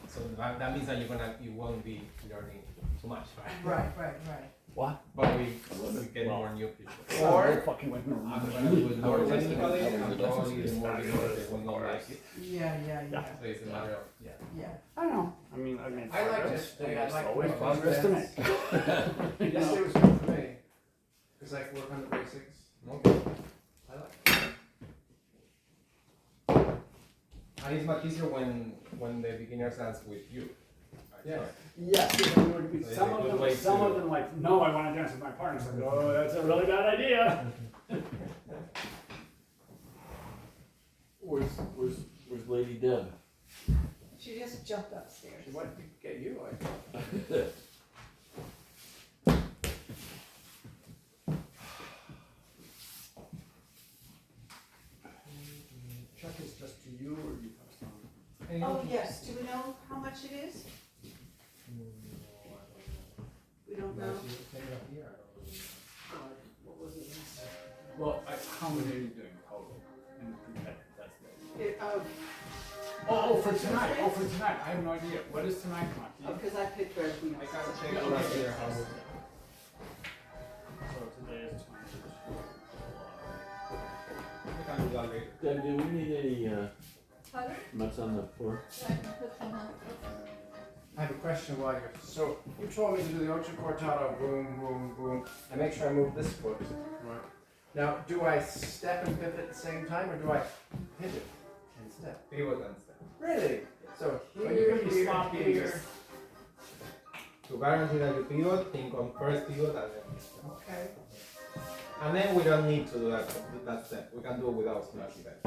So that means that you won't be learning too much, right? Right. What? But we get more new people. Or fucking with I'm gonna do it more technically, and probably the more beginners they will not like it. Yeah. So it's a matter of I don't know. I mean, I like this thing. I like always the progress to make. This day was good for me. Cause I can work on the basics. Okay. I like it. And it's much easier when the beginners dance with you. Yeah. Yes, some of them like, no, I want to dance with my partner. So, oh, that's a really bad idea. Where's Lady Deb? She just jumped upstairs. She wanted to get you, I thought. Check is just to you or you pass on? Oh, yes, do we know how much it is? We don't know. What was it? Well, how many are you doing total? In pre-med, that's it. Oh, For tonight. I have no idea. What is tonight, Maki? because I picked everything I else. gotta check last year how So today is 22. we can do that later. Deb, do we need any Pardon? mats on the floor? I can put some on. I have a question while you're, so you told me to do the ocho cortado, boom, and make sure I move this foot. Right. Now, do I step and pivot at the same time, or do I pivot and step? Pivot and step. Really? So But here, you can be here, sloppy and here. just- To guarantee that you pivot, think on first pivot and then step. Okay. And then we don't need to do that step. We can do it without splash event.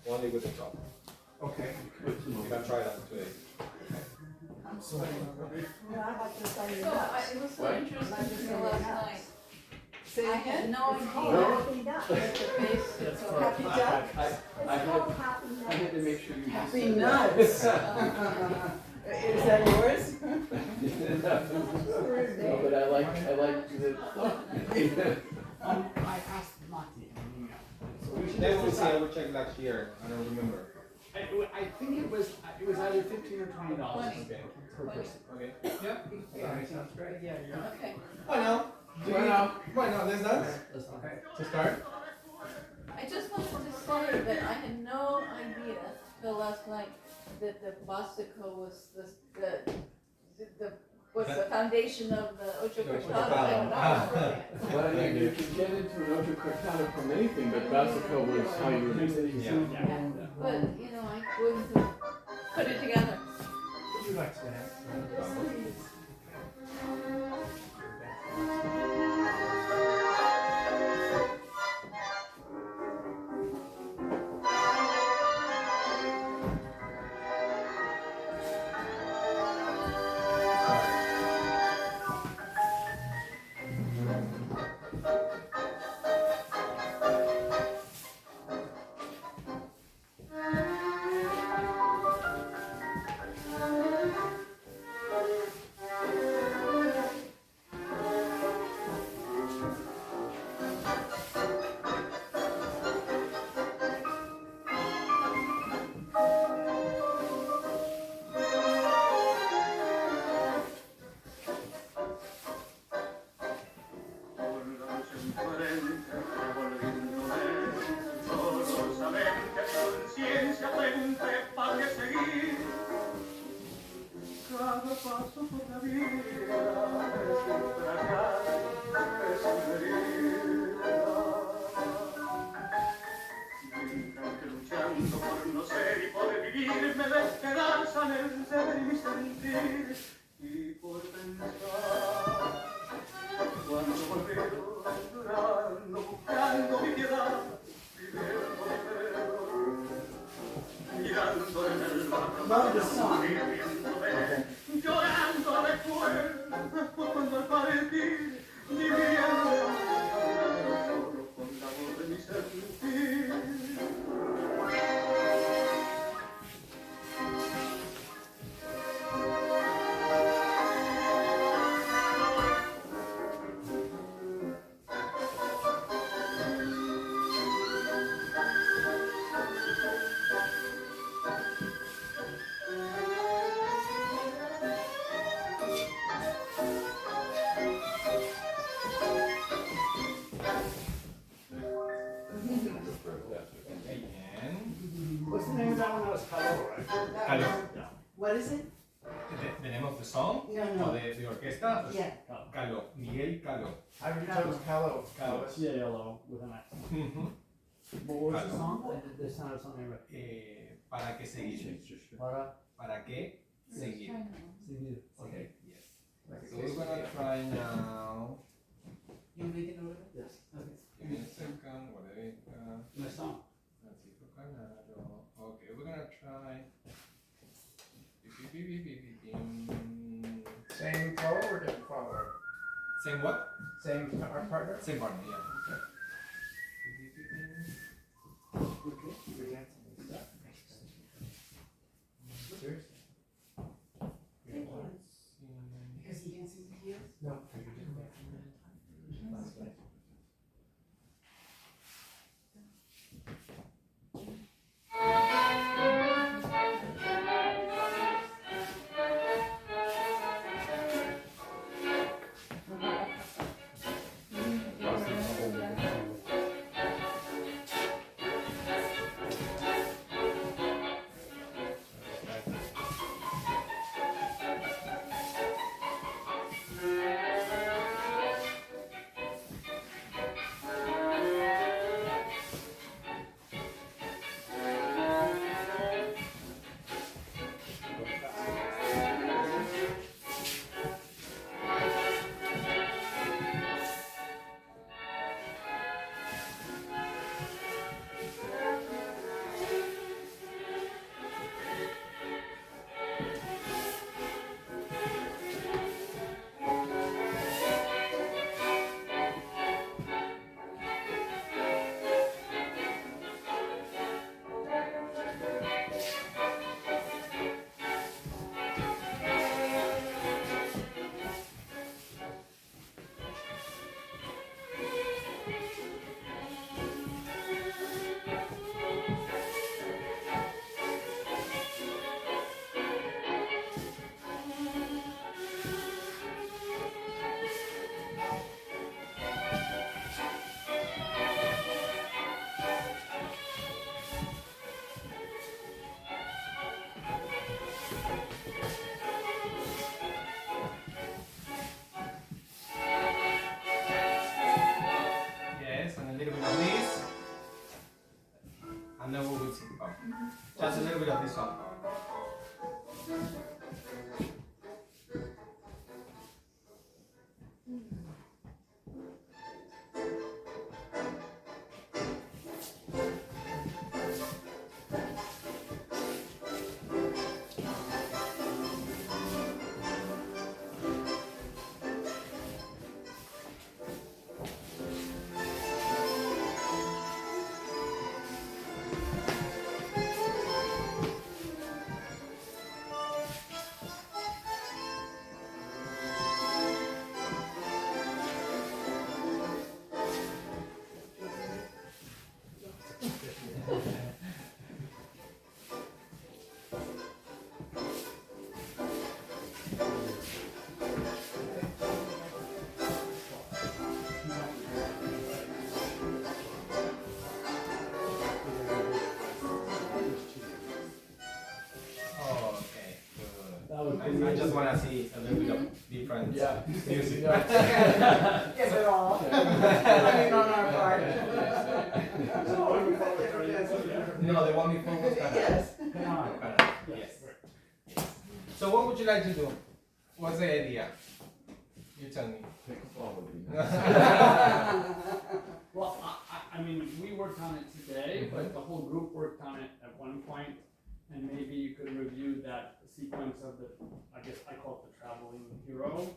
Only with the top. Okay. You can try that today. I'm sweating already. Yeah, I like this on your So nuts. it was so What? interesting to me last night. Say I again? had no It's idea called Happy Nuts. that the base. That's so for- Happy Duck? I called Happy had to make sure you. Happy Nuts. Is that yours? No, but I like the. I asked Maki in an email. So we should Then just we see, decide. I will check last year. I don't remember. I think it was either $15 or $20 Okay. per person. Okay. Yeah. Yeah, sounds great. Yeah. Okay. Bueno. Bueno, let's dance. Okay. To start. I just wanted to say that I had no idea till last night that the Bosico was the foundation of the Ocho Cortado. Well, you can get into an ocho cortado from anything, but Basico was how you release it. Yeah. But, you know, I wouldn't have put it together. Would you like to dance? Love the song. was Hello, right? Hello. What is it? The name of the song? No, O no. de orquesta? Pues, Yeah. Caló, Miguel Caló. I would tell us Callo. Caló. C-A-L-O with an X. What was the song? This sounded something like. ¿Para qué seguir? ¿Para qué seguir? Seguir. Okay, yes. So we're gonna try now. You make a note of it? Yes. Okay. Give me a second. My song. Okay, we're gonna try. Same follower or different follower? Same what? Same our partner? Same partner, yeah. Seriously? Because he didn't sing the keys? No. Yes, and a little bit of this. And then we will sing. Just a little bit of this one. Okay, good. That would I just want to see a little bit of different Yeah. music. Yes, at all. I mean, on our part. No, the one before was Canada. Yes. Come on. Canada, yes. So what would you like to do? What's the idea? You tell me. Pick a ball would be Well, I mean, we worked on it today, but the whole group worked on it at one point, and maybe you could review that sequence of the, I guess I call it the traveling hero.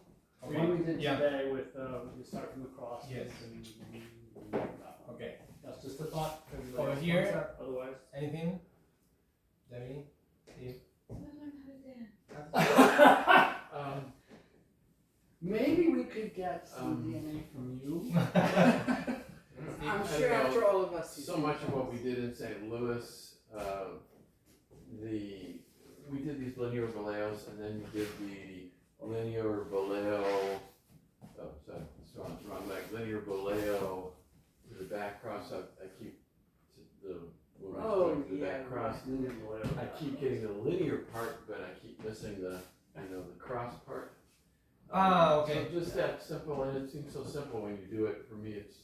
The one we did Yeah. today with, you start from the cross. Yes. And, Okay. that's just a thought. Everybody Over else here. wants that, otherwise. Anything? Debbie? Steve? Maybe we could get some Um, DNA from you. I'm sure after all of us. So much of what we did in St. Louis, we did these linear valeos, and then you did the linear valeo. Oh, sorry, it's wrong leg. Linear valeo to the back cross. I keep the Oh, the yeah, back cross, Right. whatever. I keep getting the linear part, but I keep missing the cross part. Okay. So just that simple, and it seems so simple when you do it. For me, it's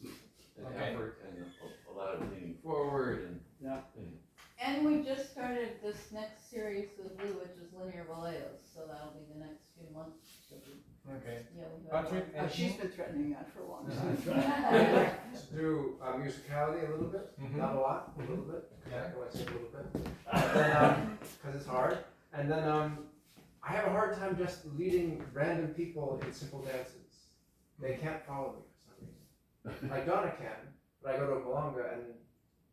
an Okay. effort and a lot of leaning forward and. And we just started this next series with Lou, which is linear valeos, so that'll be the next few months. Okay. Yeah, we have Patrick, Oh, she's anything? been threatening that for a long I time. like to do musicality a little bit, Mhm. not a lot, a little bit. Yeah. I say a little bit. And then, because it's hard. And then I have a hard time just leading random people in simple dances. They can't follow me for some reason. Like Donna can, but I go to a milonga and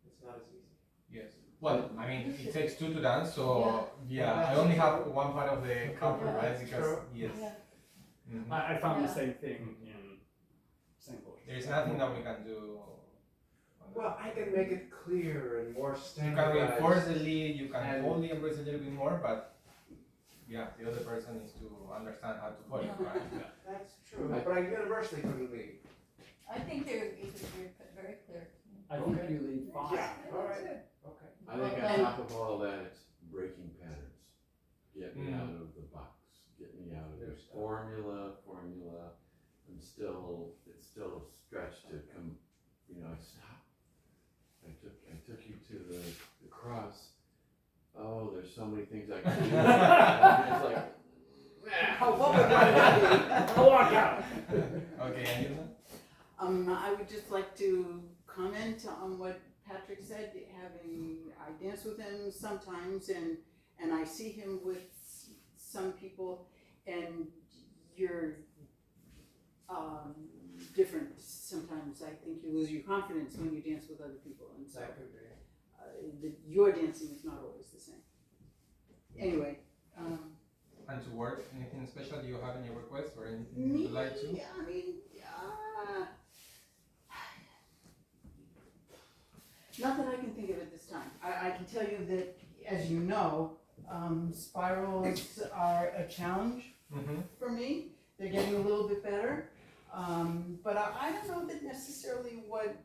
it's not as easy. Yes. Well, I mean, it takes two to dance, so Yeah. yeah, I only have one part of the cover, Yeah, right? that's Because true. yes. Yeah. Mhm. I found the Yeah. same thing in St. Louis. There's nothing that we can do. On that. Well, I can make it clear and more You can standardized. reinforce the lead, you can And- hold the embrace a little bit more, but yeah, the other person needs to understand how to follow, right? That's true, but I universally couldn't lead. I think you're very clear. I think you lead fine. Yeah, all right, okay. I think on top of all that, it's breaking patterns. Get me out of the box. Get me out of the formula. It's still a stretch to come. I stopped. I took you to the cross. Oh, there's so many things I can do. It's like, Oh, what would that be? I'll walk out. Okay, and you? I would just like to comment on what Patrick said, I dance with him sometimes and I see him with some people and you're different. Sometimes I think you lose your confidence when you dance with other people and so That could be. your dancing is not always the same. Anyway, And to work, anything special you have in your request or anything you'd like to? I mean, not that I can think of at this time. I can tell you that, as you know, spirals are a challenge Mm-hmm. for me. They're getting a little bit better. But I don't know that necessarily what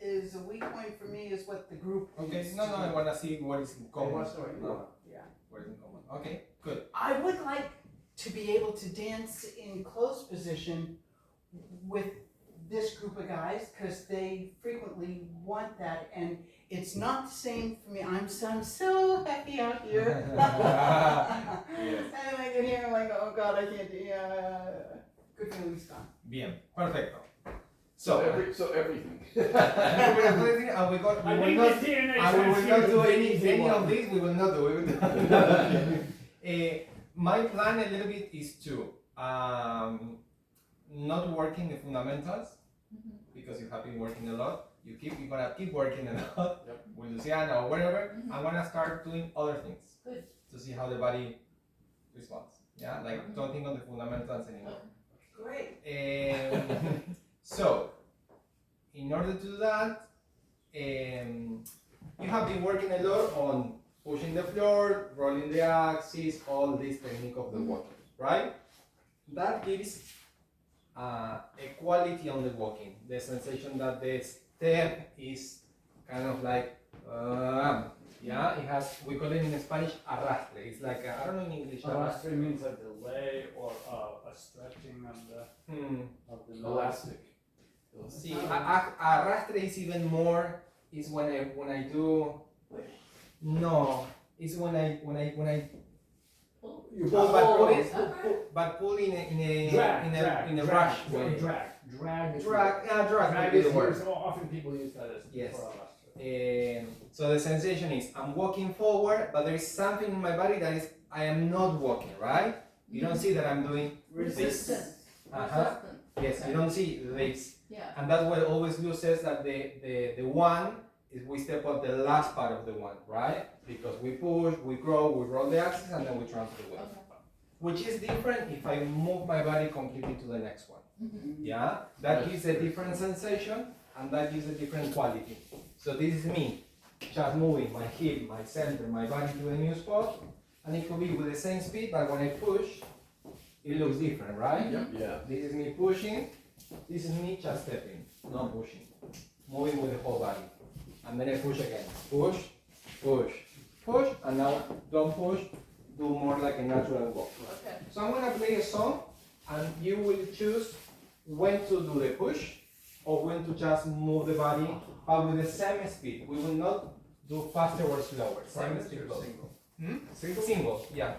is a weak point for me is what the group Okay, needs no, to I do. want to see what is in common. wants to know what you No, want. Yeah. what is in common. Okay, good. I would like to be able to dance in close position with this group of guys because they frequently want that, and it's not the same for me. I'm so happy out here. Yes. And I get here, I'm like, oh God, I can't do. Good thing we stopped. Bien, perfecto. so So, everything. and we got, we I will think not, the DNA and we will not do transfusion any is of this. We will not do. We will not. My plan a little bit is to not working the fundamentals because you have been working a lot. You're gonna keep working a lot with Luciana or whatever. I'm gonna start doing other things. Good. To see how the body responds. Yeah, like don't think on the fundamentals anymore. Great. So, in order to do that, you have been working a lot on pushing the floor, rolling the axis, all this technique of the walking, right? That gives equality on the walking. The sensation that the step is kind of like, yeah, it has, we call it in Spanish, arrastre. It's like, I don't know in English. Arrastre means a delay or a stretching of the Elastic. See, arrastre is even more. Is when I do. No, it's when I You pull, but pull in a drag, rush way. Drag. Drag is the word. So often people use that as Yes. for arrastre. So the sensation is I'm walking forward, but there is something in my body that is I am not walking, right? You don't see that I'm doing this. Resistance. Uh-huh. Yes, you don't see this. Yeah. And that's what always Lou says that the one is we step on the last part of the one, right? Because we push, we grow, we roll the axis, and then we transfer the weight. Okay. Which is different if I move my body completely to the next one. Mm-hmm. Yeah? That gives a different sensation, and that gives a different quality. So this is me, just moving my hip, my center, my body to a new spot, and it could be with the same speed, but when I push, it looks different, right? Yep. Yeah. This is me pushing, this is me just stepping, not pushing. Moving with the whole body. And then I push again. Push, push, push, and now don't push, do more like a natural walk. Okay. So I'm gonna play a song, and you will choose when to do the push, or when to just move the body, but with the same speed. We will not do faster or slower, same speed. Single? Single, yeah.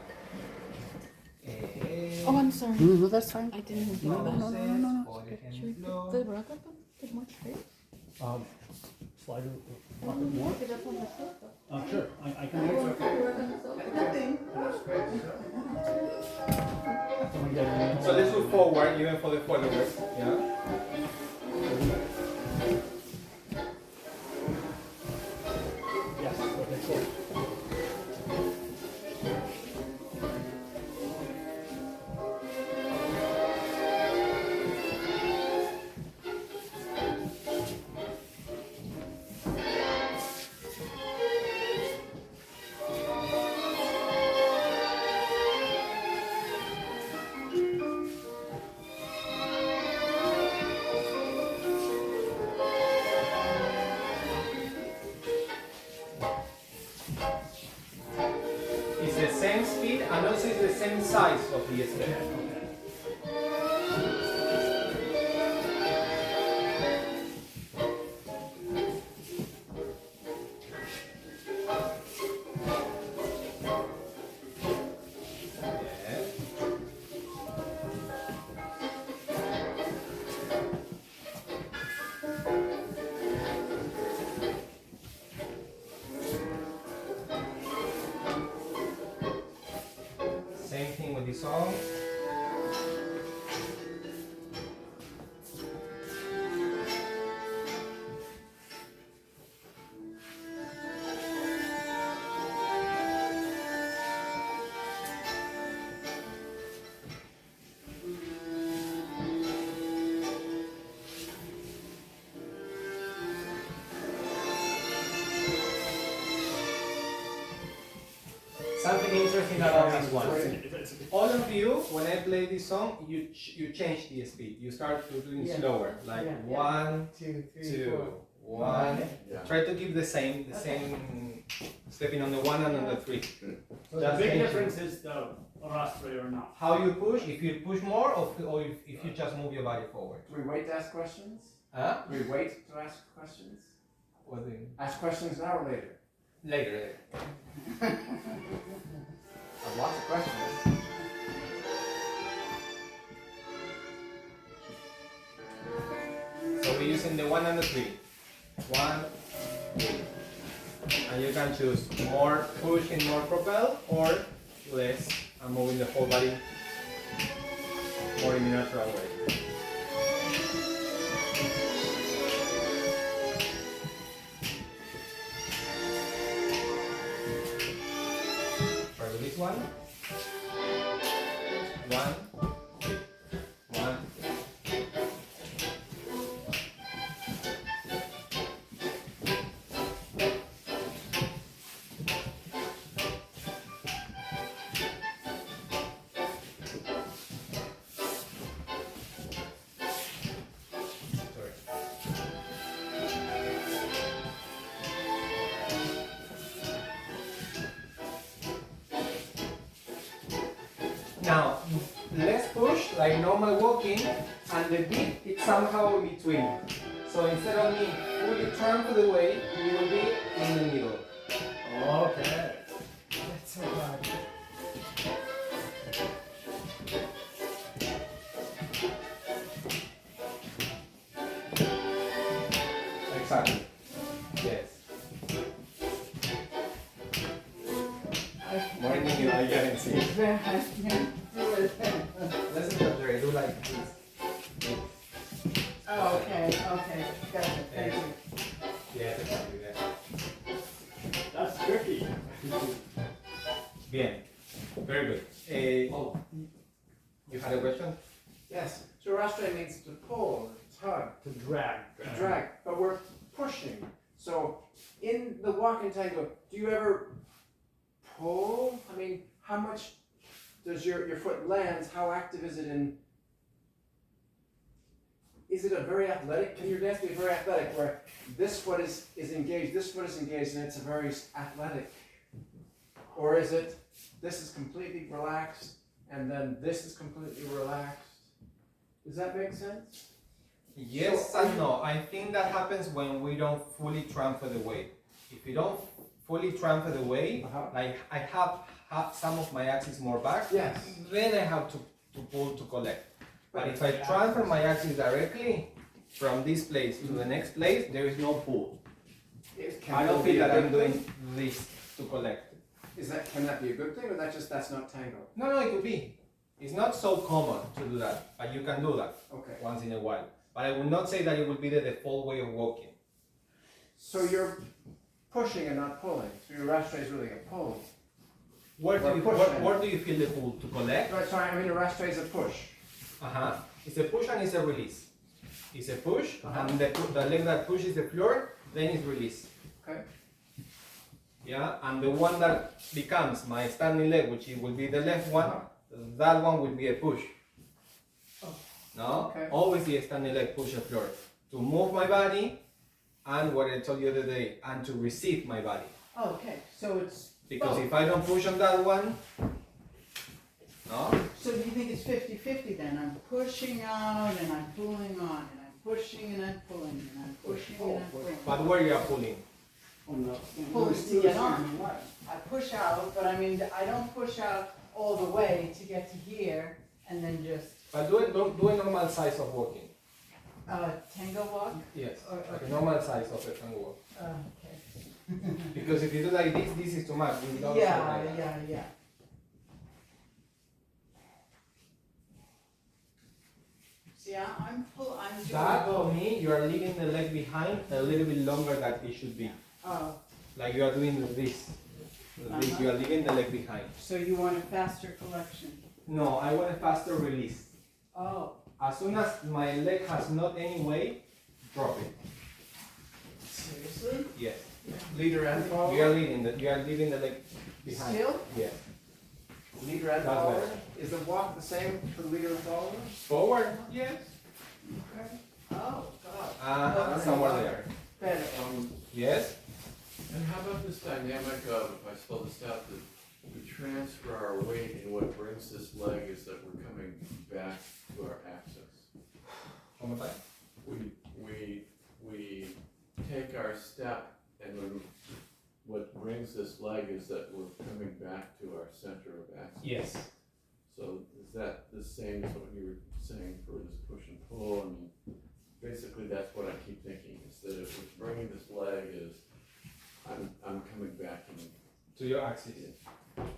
Oh, I'm sorry. No, that's fine. I didn't do Entonces, that. por Should we ejemplo, put the rock up a bit more straight? Slide it a bit more. Pick it up on the sofa. Sure, I can You do want it. to work on the sofa? Nothing. Someone get it in. so let's move forward, even for the followers, yeah? Yes, okay, cool. It's the same speed, and also it's the same size of the step. Okay. Yeah. Same thing with the song. Something interesting about this one. All of you, when I play this song, you change the speed. You start to doing Yeah. slower, like Yeah. 1, 2, 3, 2, 4. 1. Yeah. Try to keep the same stepping on the 1 and on the 3. So the Just big changing. difference is the arrastre or not. How you push, if you push more, or if you just move your body forward. Do we wait to ask questions? Huh? Do we wait to ask questions? What do you? Ask questions now or later? Later. I have lots of questions. So we're using the 1 and the 3. 1, 3. And you can choose more push and more propel, or less and moving the whole body more in a natural way. Try with this one. 1, 3. 1. Sorry. Now, let's push like normal walking, and the beat is somehow in between. So instead of me fully turn to the way, you will be in the middle. Okay. That's so hard. Exactly. Yes. More in the middle, I can see. It's very hard to do it. Let's do that, do like this. Oh, okay, okay, gotcha, thank you. Yes, exactly. Yes. That's tricky. Bien. Very good. You had a question? Yes. So arrastre means to pull, tug, To drag. to drag, but we're pushing. So in the walking tango, do you ever pull? I mean, how much does your foot lands? How active is it in? Is it a very athletic? Can your dance be very athletic, where this foot is engaged, this foot is engaged, and it's a very athletic Or is it, this is completely relaxed, and then this is completely relaxed? Does that make sense? Yes So and no. I think that happens when we don't fully transfer the weight. If we don't fully transfer the weight, like I have some of my axis more back, Yes. then I have to pull to collect. But if I transfer my axis directly from this place to the next place, there is no pull. I don't feel that I'm doing this to collect. Can that be a good thing, or that's not tango? No, it could be. It's not so common to do that, but you can do that Okay. once in a while. But I would not say that it would be the default way of walking. So you're pushing and not pulling. So your rastre is really a pull. Where Or pushing. where do you feel the pull to collect? Right, sorry, I mean a rastre is a push. It's a push and it's a release. It's a push, and the leg that pushes the floor, then it's release. Okay. Yeah, and the one that becomes my standing leg, which it will be the left one, that one will be a push. No? Okay. Always the standing leg push the floor. To move my body, and what I told you the other day, and to receive my body. Okay, so it's Because both. if I don't push on that one, no? So do you think it's 50-50 then? I'm pushing out and I'm pulling on, and I'm pushing and I'm pulling, and I'm pushing and I'm pulling. But where you are pulling? Pulling to get on. I push out, but I mean, I don't push out all the way to get to here and then just, But do a normal size of walking. tango walk? Yes, Or- like a normal size of a tango walk. Okay. Because if you do like this is too much. We don't Yeah, like that. yeah. See, I'm doing. That for me, you are leaving the leg behind a little bit longer than it should be. Oh, Like you are doing this. This, you are leaving the leg behind. so you want a faster collection? No, I want a faster release. Oh, As soon as my leg has not any weight, drop it. seriously? Yes. Leader and follower? You are leaving the leg behind. Still? Yes. Leader and That's follower? better. Is the walk the same for the leader and follower? Forward. Yes. Oh, God. Somewhere there. Better. Yes. And how about this dynamic of, if I spell this out, that we transfer our weight, and what brings this leg is that we're coming back to our axis. One more time. We take our step, and what brings this leg is that we're coming back to our center of axis. Yes. So is that the same as what you were saying for this push and pull? I mean, basically that's what I keep thinking, is that if what's bringing this leg is, I'm coming back To your axis.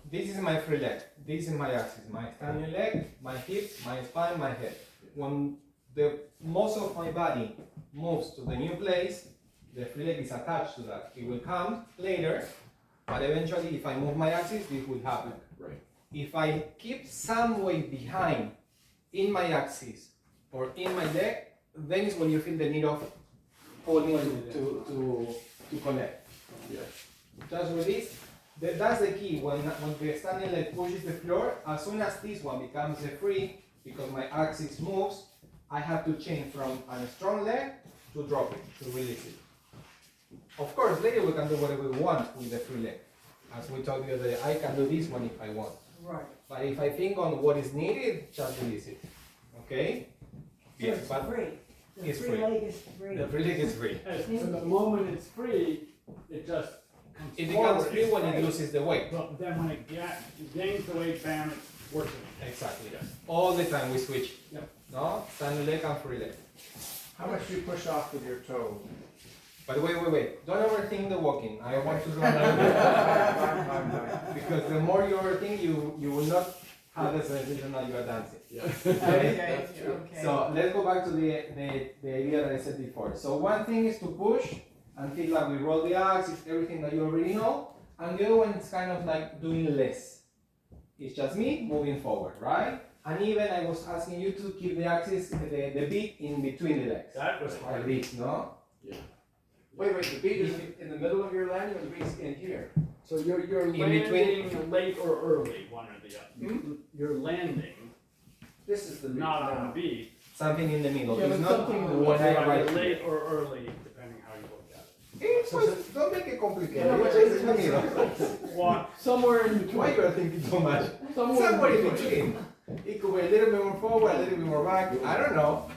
This is my free leg. This is my axis. My standing leg, my hips, my spine, my head. When most of my body moves to the new place, the free leg is attached to that. It will come later, but eventually if I move my axis, this will happen. Right. If I keep some weight behind in my axis or in my leg, then is when you feel the need of pulling to connect. Yeah. Just release. That's the key. When the standing leg pushes the floor, as soon as this one becomes a free, because my axis moves, I have to change from a strong leg to drop it, to release it. Of course, later we can do whatever we want with the free leg. As we told you the other day, I can do this one if I want. Right. But if I think on what is needed, just release it. Okay? Yes, but free. The it's free free. leg is free. the free leg is free. So the moment it's free, it just comes It becomes forward. free when it loses the weight. But then when it gains the weight, bam, it's working. Exactly. All the time we switch. Yep. No? Standing leg and free leg. How much do you push off with your toe? But wait. Don't overthink the walking. I want to run Fine. because the more you overthink, you will not have the sensation that you are dancing. Yeah. Okay, That's true. okay. So let's go back to the idea that I said before. So one thing is to push until like we roll the axis, everything that you already know, and the other one is kind of like doing less. It's just me moving forward, right? And even I was asking you to keep the axis, the beat in between the legs. That was Like hard. this, no? Yeah. Wait, the beat is in the middle of your landing, or the beat's in here? So you're In landing late or early, one or the other. Hmm? You're landing, This is the beat. not on now. a beat. Something in the middle. Yeah, it's but not something the one I Either write late here. or early, depending how you look at it. Don't make it complicated. Yeah, It's just in the middle. Walk. Somewhere in between. Why you are thinking so much? Somewhere in between. It could be a little bit more forward, a little bit more back. I don't know.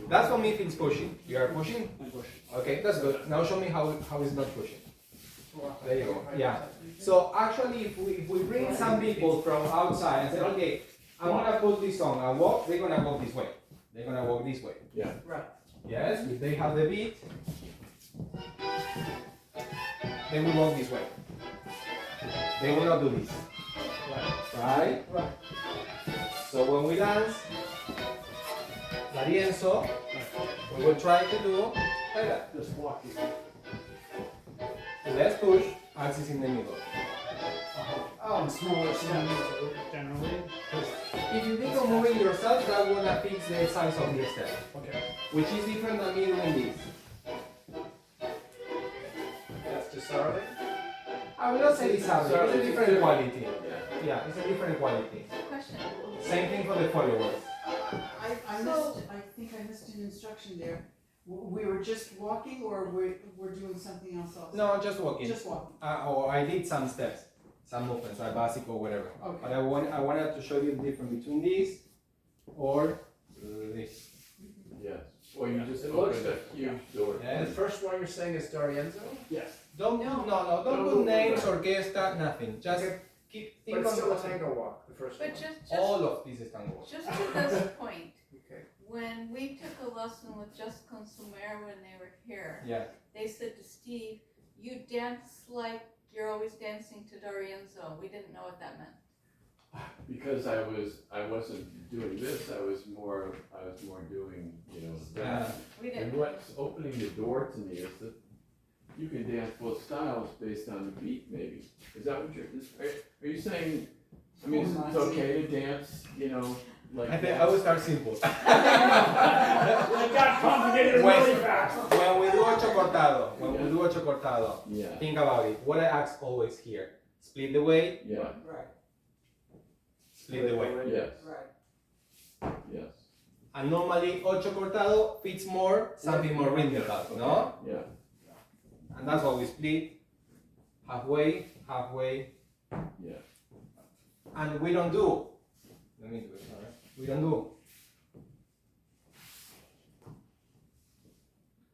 That's what me feels pushing. You are pushing? And push. Okay, that's good. Now show me how it's not pushing. There you go. Yeah. So actually, if we bring some people from outside and say, okay, I'm gonna put this on and walk, they're gonna walk this way. They're gonna walk this way. Yeah. Right. Yes, if they have the beat, they will walk this way. They will not do this. Right? Right. So when we dance, la rienzo, we will try to do like that. Just walking. So let's push, axis in the middle. Oh, smaller steps generally. If you think of moving yourself, that will not fix the size of the step. Okay. Which is different than me doing this. That's disarming. I will not say it's hard, it's a different quality. Yeah. Yeah, it's a different quality. Question. Same thing for the followers. I missed, I think I missed an instruction there. We were just walking or we're doing something else also? No, just walking. Just walking, Or I did some steps, some movements, like basic or whatever. But okay. I wanted to show you the difference between this or this. Yes. Well, you just It looks opened a huge door. And the first one you're saying is Dorienzo? Yes. Don't No. don't put names, orchestra, nothing. Just Okay. keep But think it's on still a the tango walk, the first one. But just all of this is tango. to this point, Okay. when we took a lesson with Just Consumer when they were here, Yeah. they said to Steve, you dance like you're always dancing to Dorienzo. We didn't know what that meant. Because I wasn't doing this, I was more doing, that. We And didn't. what's opening the door to me is that you can dance both styles based on the beat, maybe. Is that what are you saying, I mean, it's okay to dance, like I think that? I will start simple. It got complicated really fast. When we do ocho cortado, Yeah, think about it. What I ask always here: split the weight, yeah, Right, split the weight. yes, right. yes, And normally ocho cortado fits more something more rhythmical, no? yeah. And that's why we split halfway, Yeah. and we don't do. Let me do it. All right? We don't do.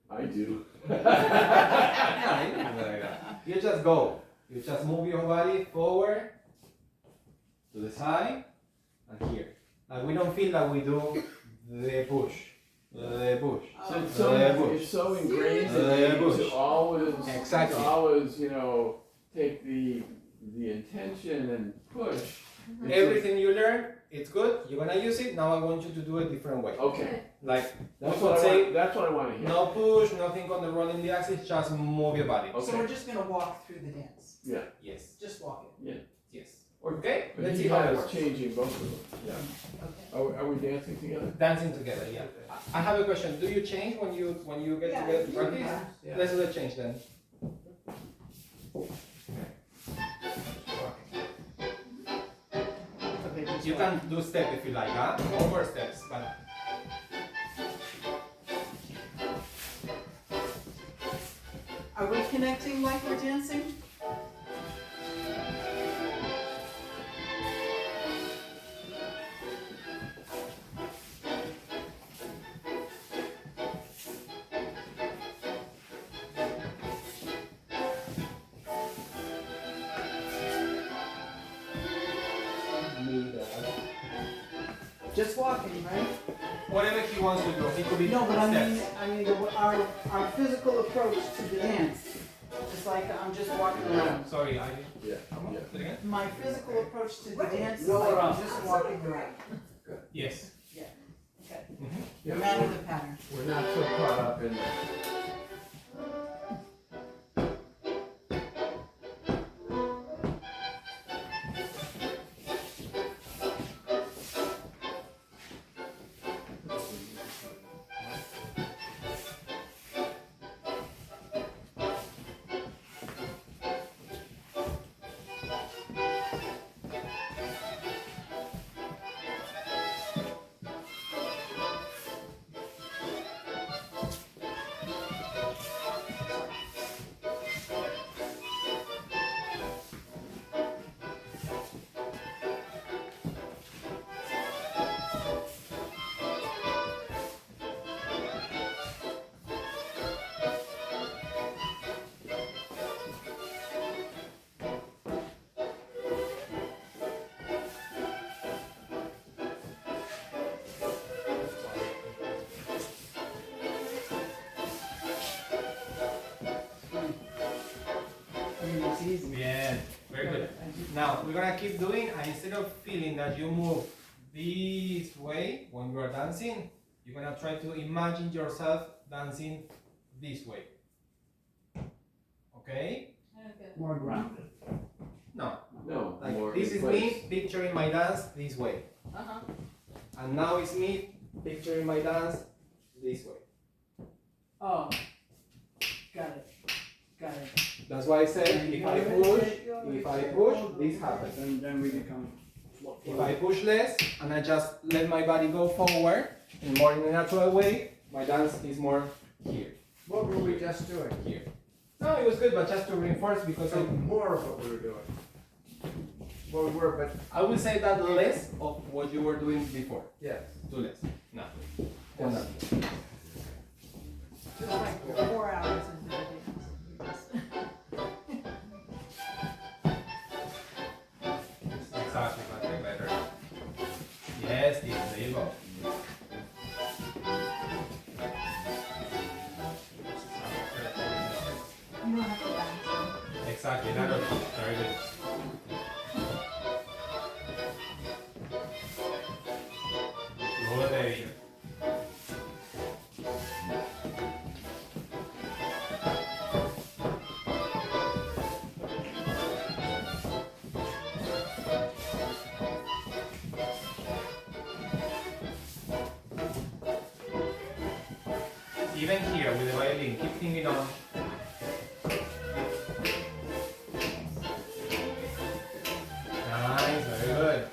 I do. Yeah, you don't do like that. You just go. You just move your body forward, to the side, and here. And we don't feel that we do the push. The push. So it's bush. it's so ingrained The in me bush. to always, Exactly. take the intention and push. It's Everything you learn, it's good. You're gonna use it. Now I want you to do it different way. Okay, Like that's we what could I say, want, that's what I wanna hear. no push, nothing on the rolling the axis. Just move your body. So Okay. we're just gonna walk through the dance, Yes. just walk it, Yes. Or- Okay. But Let's he see how it has works. changing both of them, yeah. okay? Are we dancing together? Dancing together. Yeah. I have a question. Do you change when you get Yeah, together to yeah. practice? Yeah. Let's do the change then. Okay, just You walk. can do step if you like, huh? Or more steps, but Are we connecting like we're dancing? Just walking, right? whatever he wants to do. It could be No, but steps. I mean, our physical approach to the dance, it's like I'm just walking around. Sorry, I. Yeah, yeah. Say it again? My physical approach to the dance is Roll like around. I'm just walking around. Yes. Okay, Yeah, no matter the pattern. we're not so caught up in Now, we're gonna keep doing, and instead of feeling that you move this way when you are dancing, you're gonna try to imagine yourself dancing this way. Okay? Okay. More grounded. No. No, Like more this in is place. me picturing my dance this way. Uh-huh. And now it's me picturing my dance this way. Oh, got it, got it. That's why I said if I push, this happens. Then we become. If I push less and I just let my body go forward in more in a natural way, my dance is more here. What were we just doing? Here. No, it was good, but just to reinforce because So more of what we were doing. Well, we were, but I would say that less of what you were doing before. yes. Do less. No. Yes. Just like 4 hours is ridiculous. Exactly, but better. Yes, there you go. You don't have to dance. Exactly, that was very good. Good, baby. Even here with the violin, keep thinking on. Nice, very good.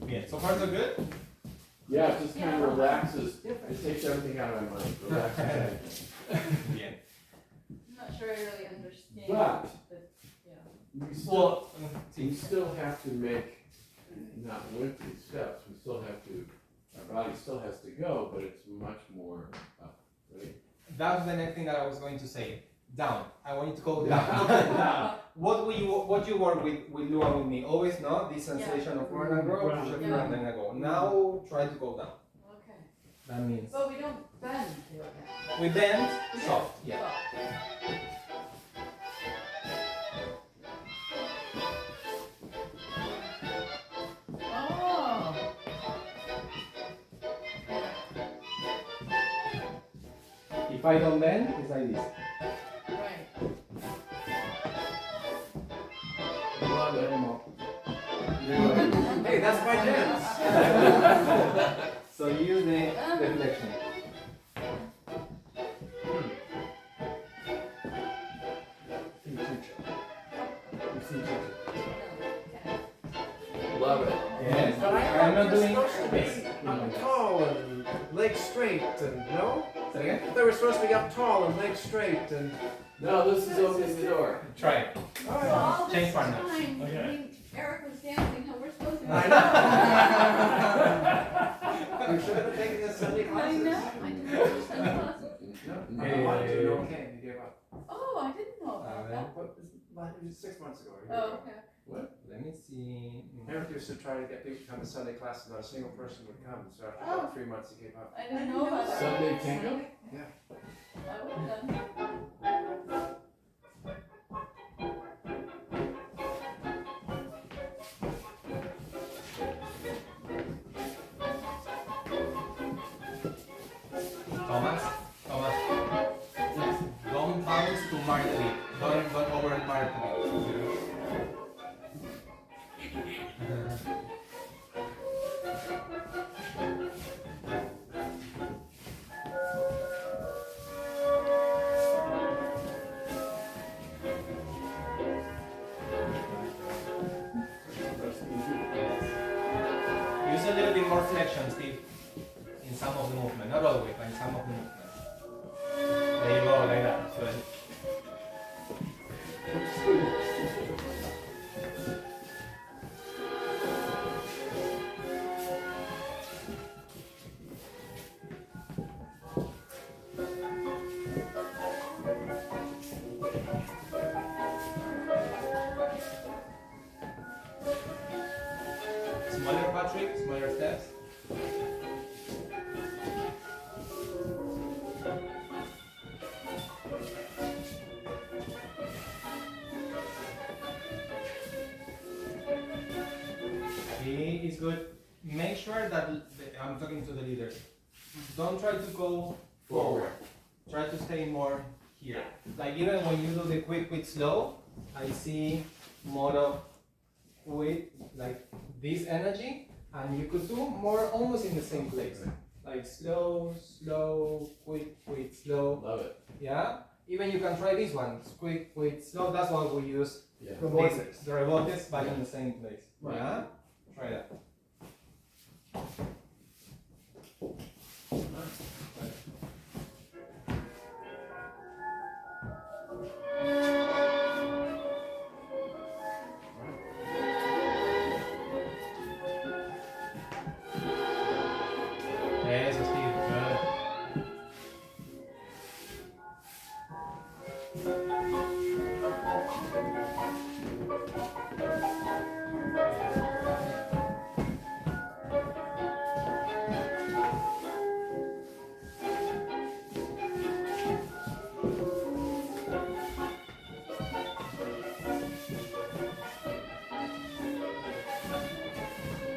Bien, so far so good? Yeah, it just kind of relaxes, it takes everything out of my mind, relaxes everything. Bien. I'm not sure I really understand. But yeah. we still, Well, we still have to make, not with these steps, we still have to, our body still has to go, but it's much more up, right? that's the next thing that I was going to say. Down. I want you to go down. What you work with Lou and with me? Always not this sensation of run and grow, push up Yeah. and then I go. Now try to go down. Okay. That means But we don't bend to it. we bend soft. Yeah. Oh. If I don't bend, it's like this. Right. Love it. Hey, that's my dance. So use the deflection. Love it. Yes. But I I'm thought not you were doing supposed to this. be up tall and legs straight and no? Say again? They were supposed to be up tall and legs straight and. No, this is opening the door. Try it. So all Change this partner. time, Okay. I mean, Eric was dancing, how we're supposed to be. I know. You should have taken the Sunday I classes. know, I didn't understand the lesson. No, I wanted to, no, okay, you gave up. Oh, I didn't know about that. But it was 6 months ago. a year Oh, ago. okay. Let me see. Eric used to try to get people to come to Sunday classes, not a single person would come, so after Oh. about 3 months he gave up. I didn't know about that. Sunday tango? Yeah. I would have done. Thomas. Don't bounce to mark the beat. Don't over mark the beat. Use a little bit more flexion, Steve, in some of the movement. Not always, but in some of the movement. There you go, like that. So smaller Patrick, smaller steps. is good. Make sure that I'm talking to the leaders. Don't try to go forward. Try to stay more here. Like even when you do the quick, slow, I see more of quick, like this energy, and you could do more almost in the same place. Like slow, quick, slow. Love it. Yeah? Even you can try this one. Quick, slow. That's what we use. Yeah. The rebotes, but in the same place. Right. Yeah? Try that. Eso, Steve. Good.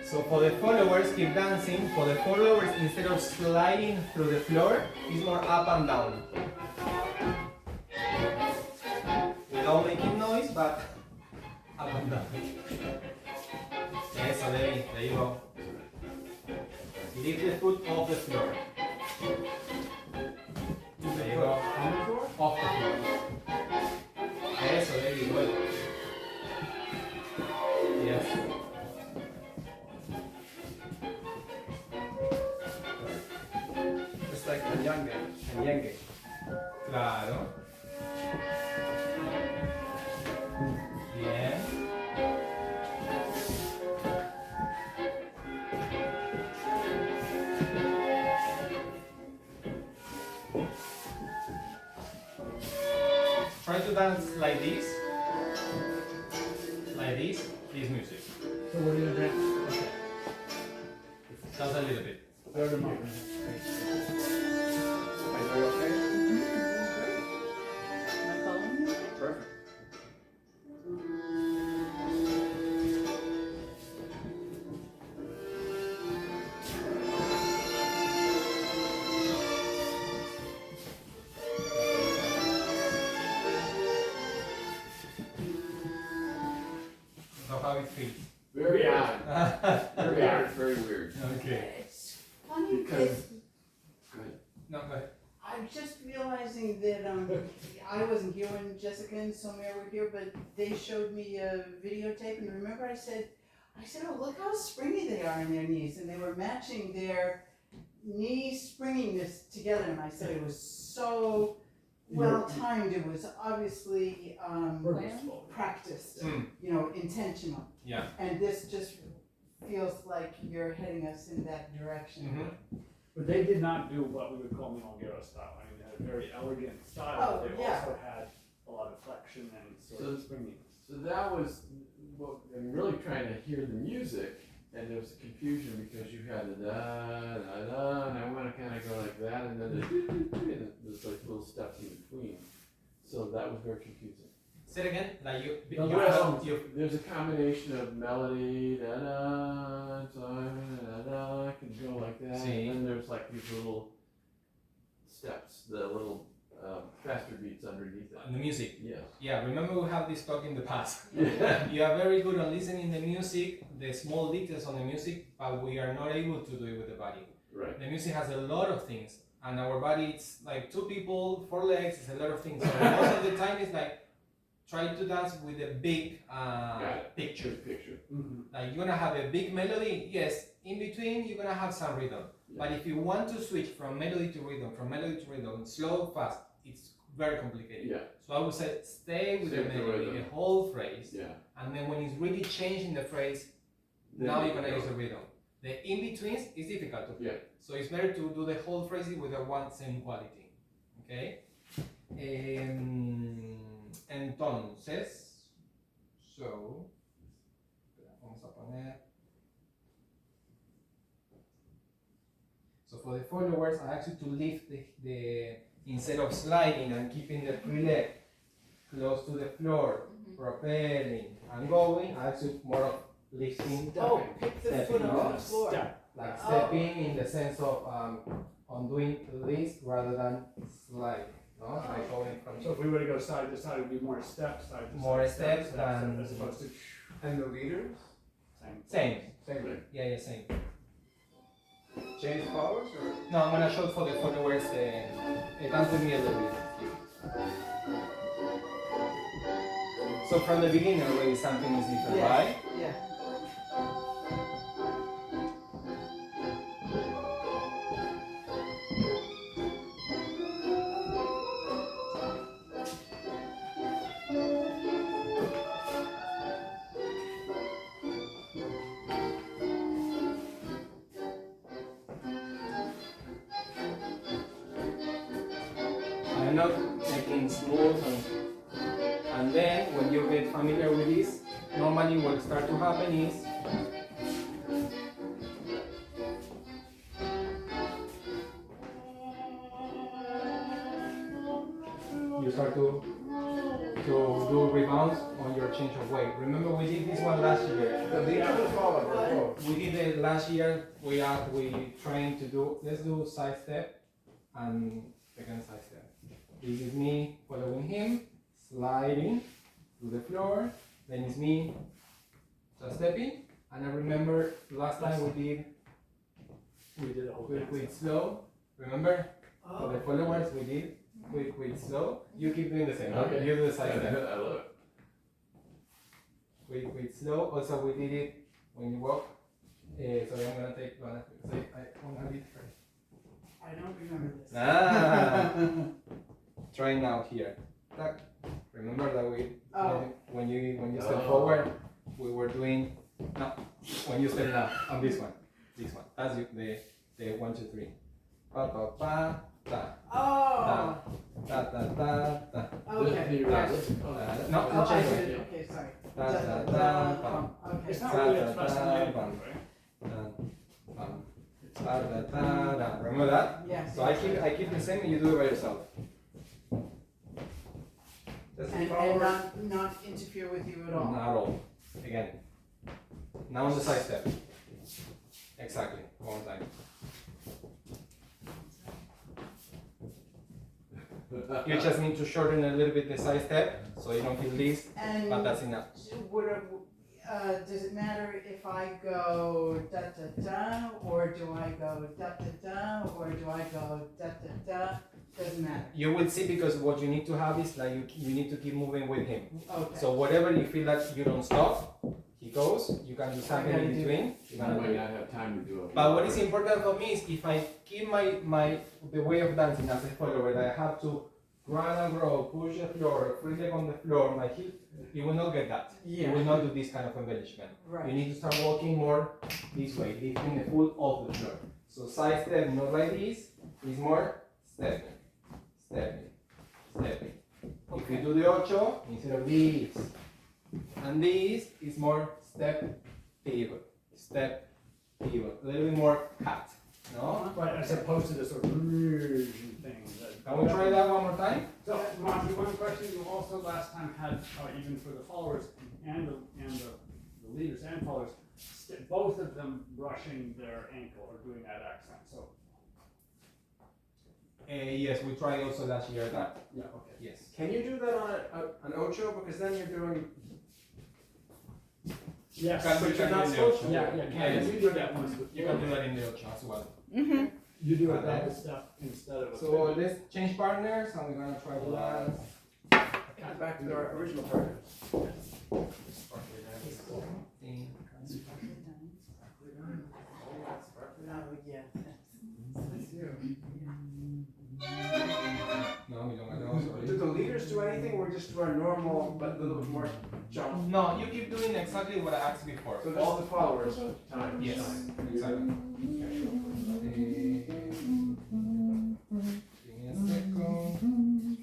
So for the followers, keep dancing. For the followers, instead of sliding through the floor, it's more up and down. Without making noise, but up and down. Yes, so there you go. Lift the foot off the floor. There you go. On the floor? Off the floor. Yes, so there you go. Yes. It's like a yangue. Claro. Bien. Try to dance like this. Like this music. So we're gonna dance. Okay. Just a little bit. Third of March. Am I doing okay? Am I following you? Perfect. So how it feels. Very odd. Very Okay. odd. Very weird. It's funny Because- because No, go ahead. I'm just realizing that I wasn't here when Jessica and Somer were here, but they showed me a videotape, and remember I said, oh, look how springy they are in their knees, and they were matching their knee springiness together, and I said it was so well timed. It was obviously Purposeful. practiced, Mm. intentional, Yeah. and this just feels like you're heading us in that direction. Mhm. But they did not do what we would call milonguero style. I mean, they had a very elegant style, Oh, but they yeah. also had a lot of flexion and sort of springiness. So that was what I'm really trying to hear the music, and there was confusion because you had the da da da, and I want to kind of go like that, and then and there's like little steps in between. So that was very confusing. Say it again. Like No, you no. There's a combination of melody, da da, da da, I can go like that, See. and then there's like these little steps, the little faster beats underneath it. the music. Yes. Yeah, remember we have this talk in the past. Yeah. You are very good on listening the music, the small details on the music, but we are not able to do it with the body. Right. The music has a lot of things, and our body, it's like 2 people, 4 legs, it's a lot of things. So most of the time it's like, try to dance with a big picture. Picture. Mm-hmm. Like you're gonna have a big melody, yes, in between you're gonna have some rhythm. Yeah. But if you want to switch from melody to rhythm, slow, fast, it's very complicated. Yeah. So I would say stay with Stay the with the melody, rhythm. the whole phrase, Yeah. and then when it's really changing the phrase, now you're gonna use the rhythm. The in-betweens is difficult to play. Yeah. So it's better to do the whole phrase with the one same quality. Okay? Entonces, so, vamos a poner. So for the followers, I ask you to lift the instead of sliding and keeping the free leg close to the floor, propelling and going, I ask you more of lifting, Oh, pick the foot Stepping off the off. floor. Step. like Oh. stepping in the sense of undoing this rather than slide, no? Like going from So if we were to go side to side, it would be more steps, side to side. More step, steps step, than- step, as opposed to And the leaders? same. same. Same thing. Yeah, same. Change followers or? No, I'm gonna show for the followers. Dance with me a little bit. So from the beginning already something is different, Yeah. right? Yeah. I'm not making smooth and then when you get familiar with this, normally what start to happen is you start to do rebounds on your change of weight. Remember we did this one last year. The leader or the follower? Or both? We did it last year. We trained to do. Let's do side step and second side step. This is me following him, sliding to the floor. Then it's me just stepping. And I remember last time we did a whole quick slow. Remember for the followers we did quick slow. You keep doing the same. Okay. You do the side step. I love it. Quick slow. Also we did it when you walk. So I'm gonna take one. So I'm gonna be first. I don't remember this. Ah, try now here. Tac. Remember that when you step forward, we were doing no. When you step now on this one, That's the 1, 2, 3. Pa pa pa ta Oh. ta ta ta ta. Okay. Yes. No, Oh, I change see. it. Okay, sorry. Ta ta ta pam. Okay. It's not really a Ta, thrust ta, and aim, ta, right? Pam. Ta ta ta ta. Remember that? Yes. So I keep the same and you do it by yourself. That's the And power. not interfere with you at all. Not at all. Again. Now on the side step. Exactly. One more time. You just need to shorten a little bit the side step so you don't feel this, And but that's enough. does it matter if I go da da da, or do I go da da da, or do I go da da da? Doesn't matter. You will see because what you need to have is like you need to keep moving with him. Okay. So whatever you feel that you don't stop, he goes, you can do something gotta in do between. You're I gonna do might it. not have time to do it. But what is important for me is if I keep the way of dancing as a follower, that I have to run and roll, push the floor, free leg on the floor, my hip, you will not get that. Yeah. You will not do this kind of embellishment. Right. You need to start walking more this way, lifting the foot off the floor. So side step, not like this, is more stepping, stepping, stepping. If you do the ocho, instead of this, and this is more step, pivot, step, pivot. A little bit more cut, no? But as opposed to this sort of thing. Can we try that one more time? So, Monty, one question you also last time had, even for the followers and the leaders and followers, both of them brushing their ankle or doing that accent. So, Yes, we tried also last year that. yeah, okay. Yes. Can you do that on an ocho? Because then you're doing. Yes. Can we But you're try not in the supposed ocho? to. Yeah, Yes. you do that once. You can do that in the ocho as well. Mm-hmm. You do it double step instead of a So let's change partners and we're gonna try to dance. Back to our original partners. Oh, yeah. No, we don't know, Do sorry. the leaders do anything, or just do our normal, but a little bit more jump? No, you keep doing exactly what I asked before. So this is the followers time. Yes, exactly. Give me a second.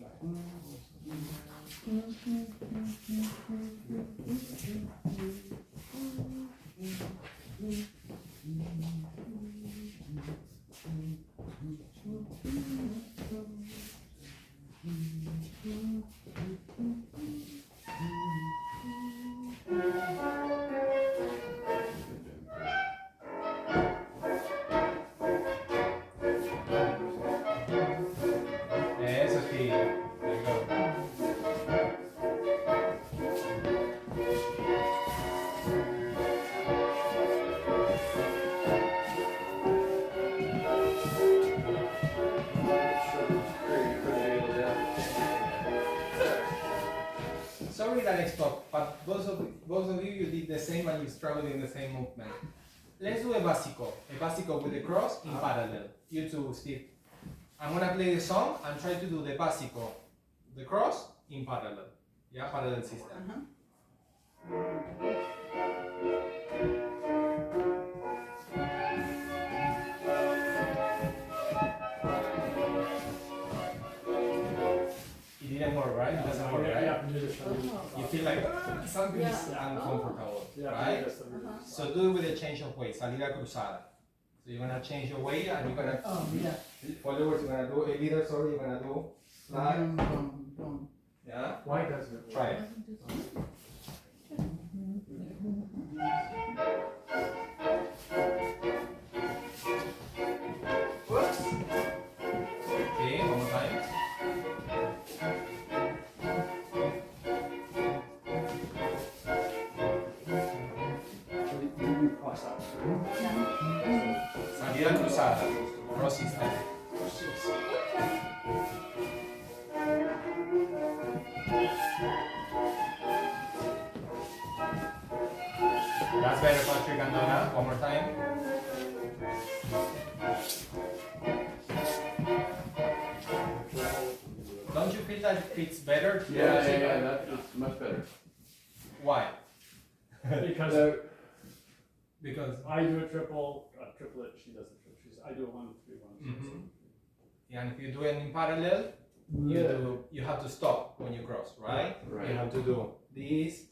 the next stop, but both of you did the same and you struggled in the same movement. Let's do a básico with the cross in parallel. You too, Steve. I'm gonna play the song and try to do the básico, the cross in parallel. Yeah, parallel system. It didn't work, right? It doesn't work, You right? have to do this one. You feel like something is Yeah. uncomfortable, Yeah, right? that's the reason. So do it with a change of way, salida cruzada. So you're gonna change your way and you're gonna Oh, yeah. followers, you're gonna do a leader, sorry, you're gonna do slide, Boom, boom, boom. yeah? Why doesn't it work? Try it. Whoops. Okay, one more time. You cross out. Salida cruzada, cross system. That's better, Patrick and Donna. One more time. Don't you feel that it fits better? to Yeah, the music? that's much better. Why? Because Because I do a triplet, she does a triple. I do a 1, 3, 1, 2, Mhm. 3. yeah, and if you do it in parallel, you have to stop when you cross, right? Right. You have to do this,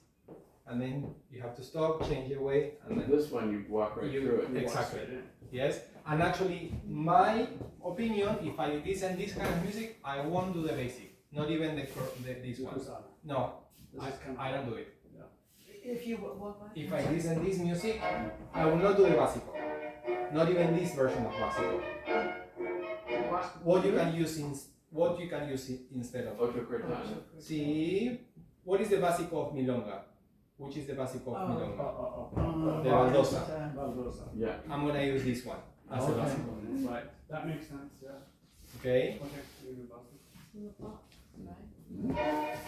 and then you have to stop, change your way, and And then this one, you walk right You- through it. You walk Exactly. straight in. yes. And actually, my opinion, if I listen this kind of music, I won't do the basic, not even this one. Cruzada. No, This is kind of- I don't do it. If you, what? If I listen this music, I will not do the básico, not even this version of básico. What you can use instead of. Ocho cortana. See, what is the básico of milonga? Which is the básico of Oh. milonga? The The baldosa. Baldosa. Yeah. I'm gonna use this one as the Okay. básico. Right, that makes sense, yeah. Okay. Okay, you do Baldosa. In the box, right?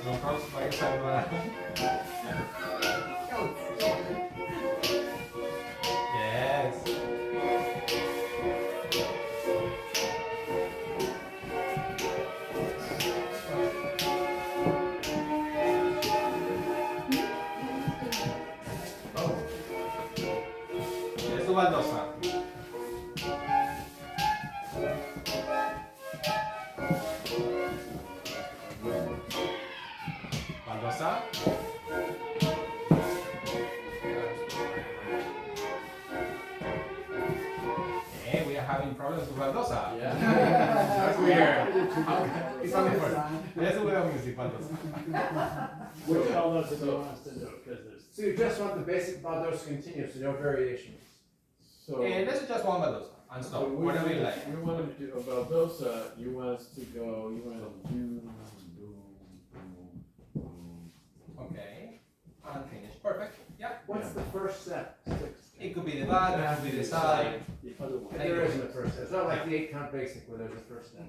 Don Carlos vai salvar. Yes. Oh. Es tu baldosa. Baldosa. Hey, we are having problems with baldosa. Yeah. That's weird. It's only first. Let's do it music, baldosa. Which Baldosa do you want us to do? Because there's. So you just want the basic baldos continuous, so no variations. So. Let's do just one baldosa and stop. So we Whatever you wanna- like. We want to do a baldosa, you want us to go, you want to do, boom, boom, boom. Okay. And finish. Perfect. Yeah. What's the first step? It could be the back, it could be the side. The other one. There isn't a first step. It's not like the 8-count basic where there's a first step.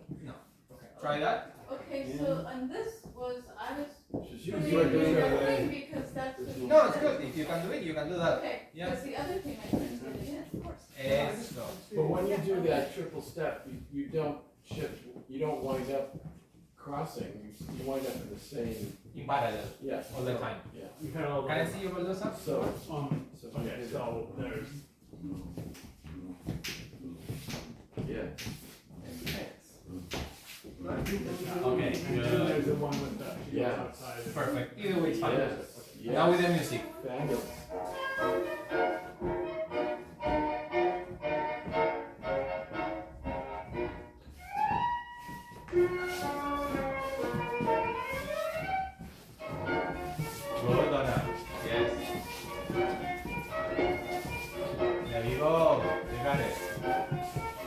Okay. Try that. Okay, so, and this was, I was Just putting use were in doing the it other already. thing because that's what you No, it's said. good. If you can do it, you can do that. Okay, Yeah. because the other thing I couldn't get it in, of course. Eso. But when you do that triple step, you don't shift, you don't wind up crossing, you wind up in the same, In parallel. yeah. All the time. Yeah. You kind of. Can I see your baldosa? So, Okay, so there's. yeah. Okay. And then there's the one with the, she goes Yeah. outside. and- Perfect. Either way, it's fine. Yes, yes. Now with the music. Fabulous. Good, Donna. Yes. There you go. You got it.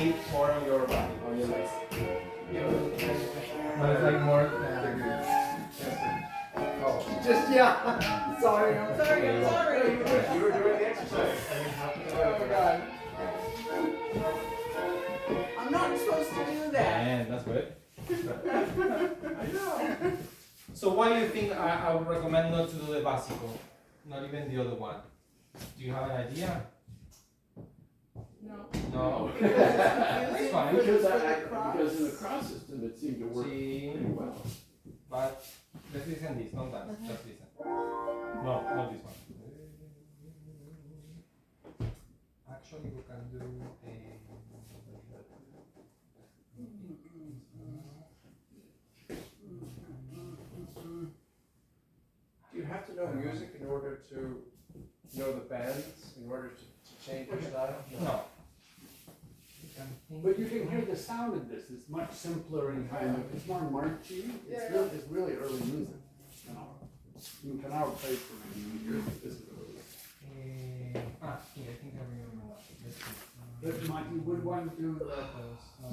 feet more on your body, on your legs. No, it's like more. Just, yeah. Sorry, I'm sorry, I'm sorry. You were doing the exercise. Oh, God. I'm not supposed to do that. Man, that's good. I know. So why do you think I would recommend not to do the básico? Not even the other one? Do you have an idea? No. No. It's fine. Because in the cross system, it seemed to work See, pretty well. but let's listen this, don't dance, just listen. No, not this one. Actually, we can do a. Do you have to know music in order to know the bands, in order to change your style? No. But you can hear the sound of this, it's much simpler and kind of, it's more marchy, it's really early music. Canaro played for many years, but this is early. Here, I think I remember now. Let's see. But Mike, you would want to do the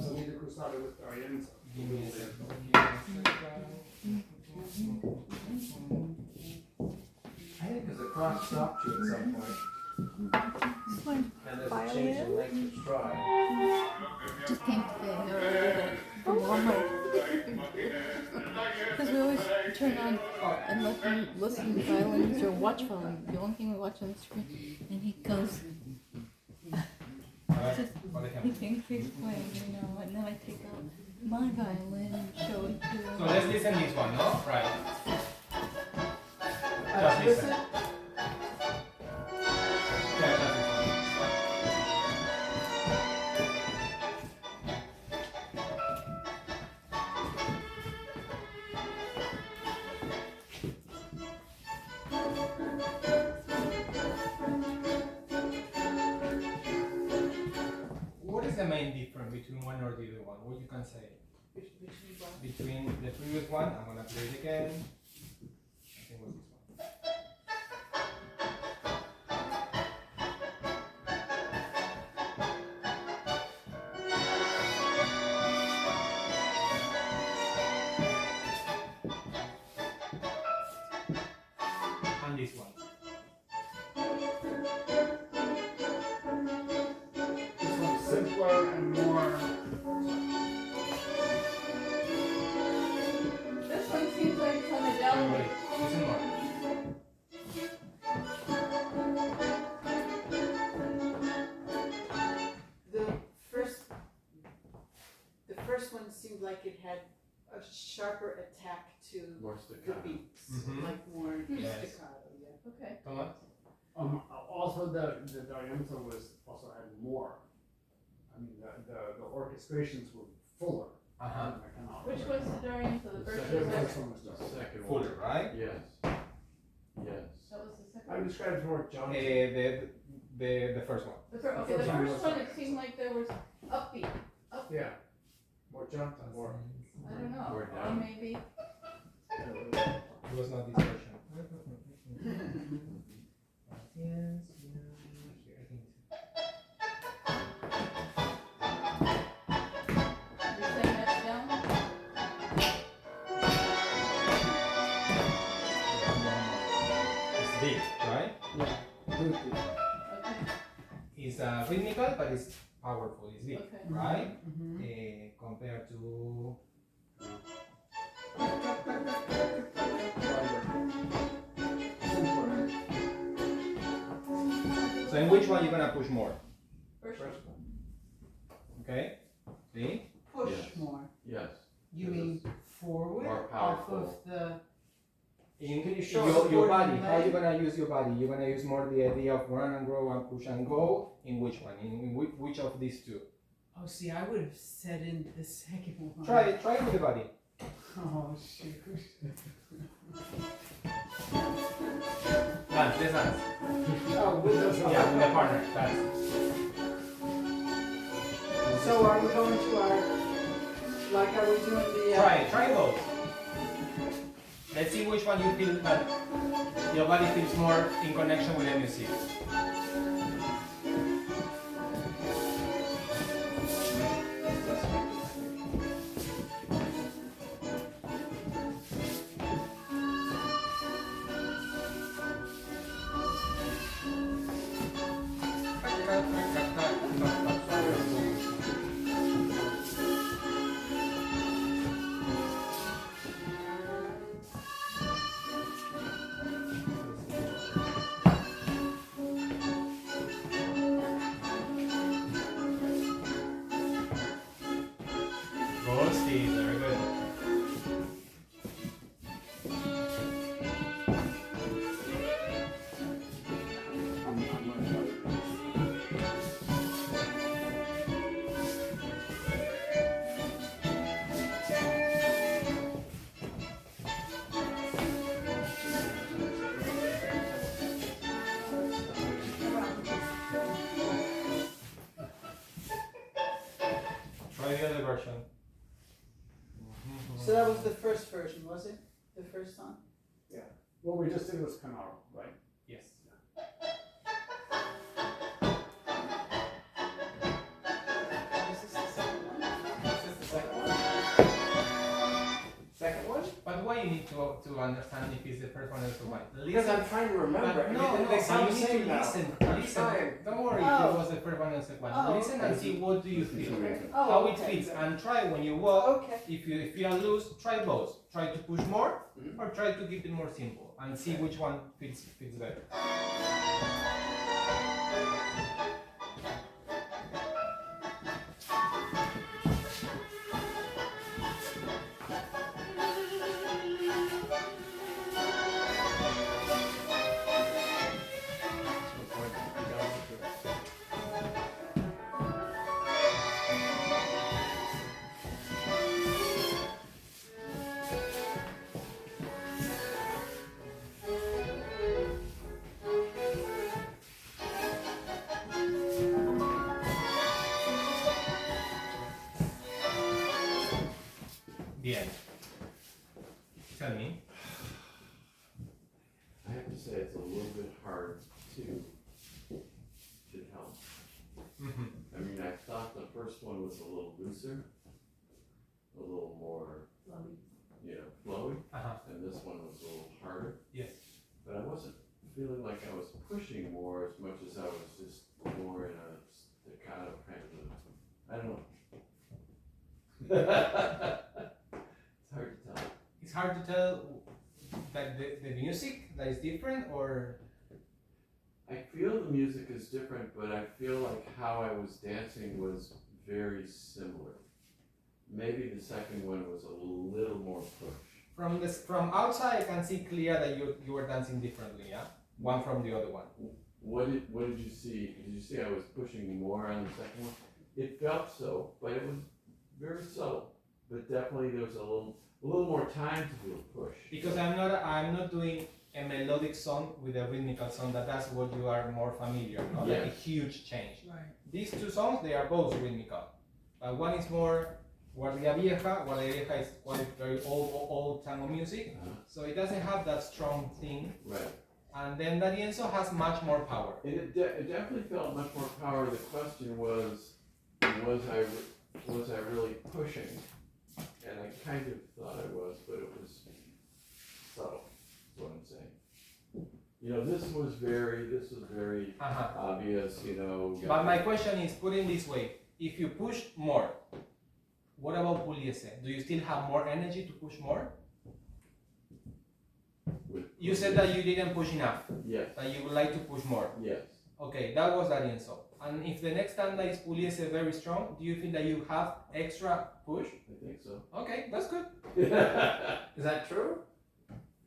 Salida Cruzada with Arienza. Give me a second. Give me a second. I think because the cross stopped you at some point. This one, And there's a change in length of stride. just came today. From Walmart. Because we always turn on and listen to violins or watch violin. The only thing we watch on the screen. And he goes, he thinks he's playing, you know, and then I take out my violin and show it to him. So let's listen this one, no? Right. Just listen. Yeah, just listen. What is the main difference between one or the other one? What you can say? Between the previous one, I'm gonna play it again. I think it was this one. And this one. This one's simpler and more, This one seems like it's on a downward. Listen more. The first one seemed like it had a sharper attack to More the staccato. beats, Mhm. like more Yes. staccato, yeah. Okay. Thomas? also the Arienza was, also had more. I mean, the orchestrations were fuller. Uh-huh. than the Canaro. Which was the Dorian, so the first The or the first second? one was the Second one. Fuller, right? Yes. Yes. That was the second I would one? describe it more jaunty. The first one. Okay, the first one, it seemed like there was upbeat, Yeah. More jaunty, more. I don't know, Or or down. maybe, It was not this version. Yes, here, I think you're saying that's down? it's deep, right? Okay, It's rhythmical, but it's powerful. It's deep, okay. right? Mhm. Compared to simpler. so in which one you're gonna push more? First one. Okay, see? Push Yes. more. Yes. You mean forward More off powerful. of the, In Can you show your supporting body, how leg? you gonna use your body? You're gonna use more the idea of run and grow and push and go. In which one? In which of these two? oh, see, I would have said in the second one. Try it with the body. Oh, shoot. Dance, let's dance. Oh, with those. Yeah, with the partner. Dance. So are we going to our, like, are we doing the, Try both. Let's see which one you feel that your body feels more in connection with the music. first version, was it? The first song? What we just did was Canaro, right? Yes. Is this the second one? Is this the second one? Second one? But why you need to understand if it's the first one or the second one? Because I'm trying to remember. But no, I mean, no, they sound but the you need same to now. listen. I'm Listen. trying. Don't worry if Oh. it was the first one or the second one. Oh, Listen okay. and see what do you feel. Oh, How it okay. feels, and try when you walk. Okay. If you feel loose, try both. Try to push more, Mhm. or try to keep it more simple, and see which one fits better. The end. Tell me. I have to say it's a little bit hard to tell. Mm-hmm. I mean, I thought the first one was a little looser, a little more, flowy, Uh-huh. and this one was a little harder. Yes. But I wasn't feeling like I was pushing more as much as I was just more in a staccato kind of, I don't know. It's hard to tell. It's hard to tell that the music that is different, or I feel the music is different, but I feel like how I was dancing was very similar. Maybe the second one was a little more push. from outside I can see clear that you were dancing differently, yeah? One from the other one. What did you see? Did you see I was pushing more on the second one? It felt so, but it was very subtle. But definitely there was a little more time to do a push. Because I'm not doing a melodic song with a rhythmical song. That's what you are more familiar, not like a Yeah. huge change. Right. These two songs, they are both rhythmical. One is more Guardia Vieja. Guardia Vieja is quite very old tango music, so it doesn't have that strong thing. Right. And then D'Arienzo has much more power. And it definitely felt much more power. The question was I really pushing? And I kind of thought I was, but it was subtle. That's what I'm saying. This was very Uh-huh. obvious. But my question is, put it this way: if you push more, what about puliese? Do you still have more energy to push more? You said that you didn't push enough. Yes. That you would like to push more. Yes. Okay, that was D'Arienzo. And if the next tanda is puliese very strong, do you think that you have extra push? I think so. Okay, that's good. Is that true?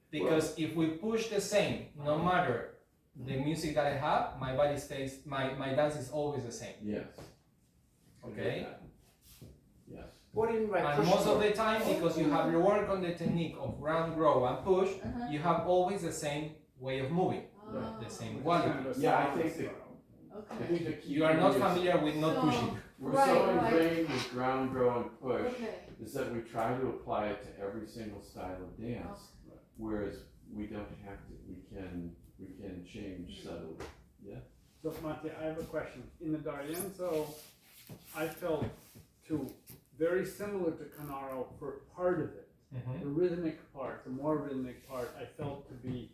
Because if we push the same, no matter the music that I have, my body stays, my dance is always the same. Yes. Okay? Yes. What do you mean by And push most of more? the time, because you have worked on the technique of round, grow, and push, Uh-huh. you have always the same way of moving, Oh. the same Which is quality. kind of a Yeah, I sound think style. I Okay. think the key You are not is familiar with not So- pushing. we're Right, so right. ingrained with ground, grow, and push Okay. is that we try to apply it to every single style of dance, whereas we don't have to. We can change subtly. So Mate, I have a question. In the D'Arienzo, I felt too very similar to Canaro for part of it. The rhythmic part, the more rhythmic part, I felt to be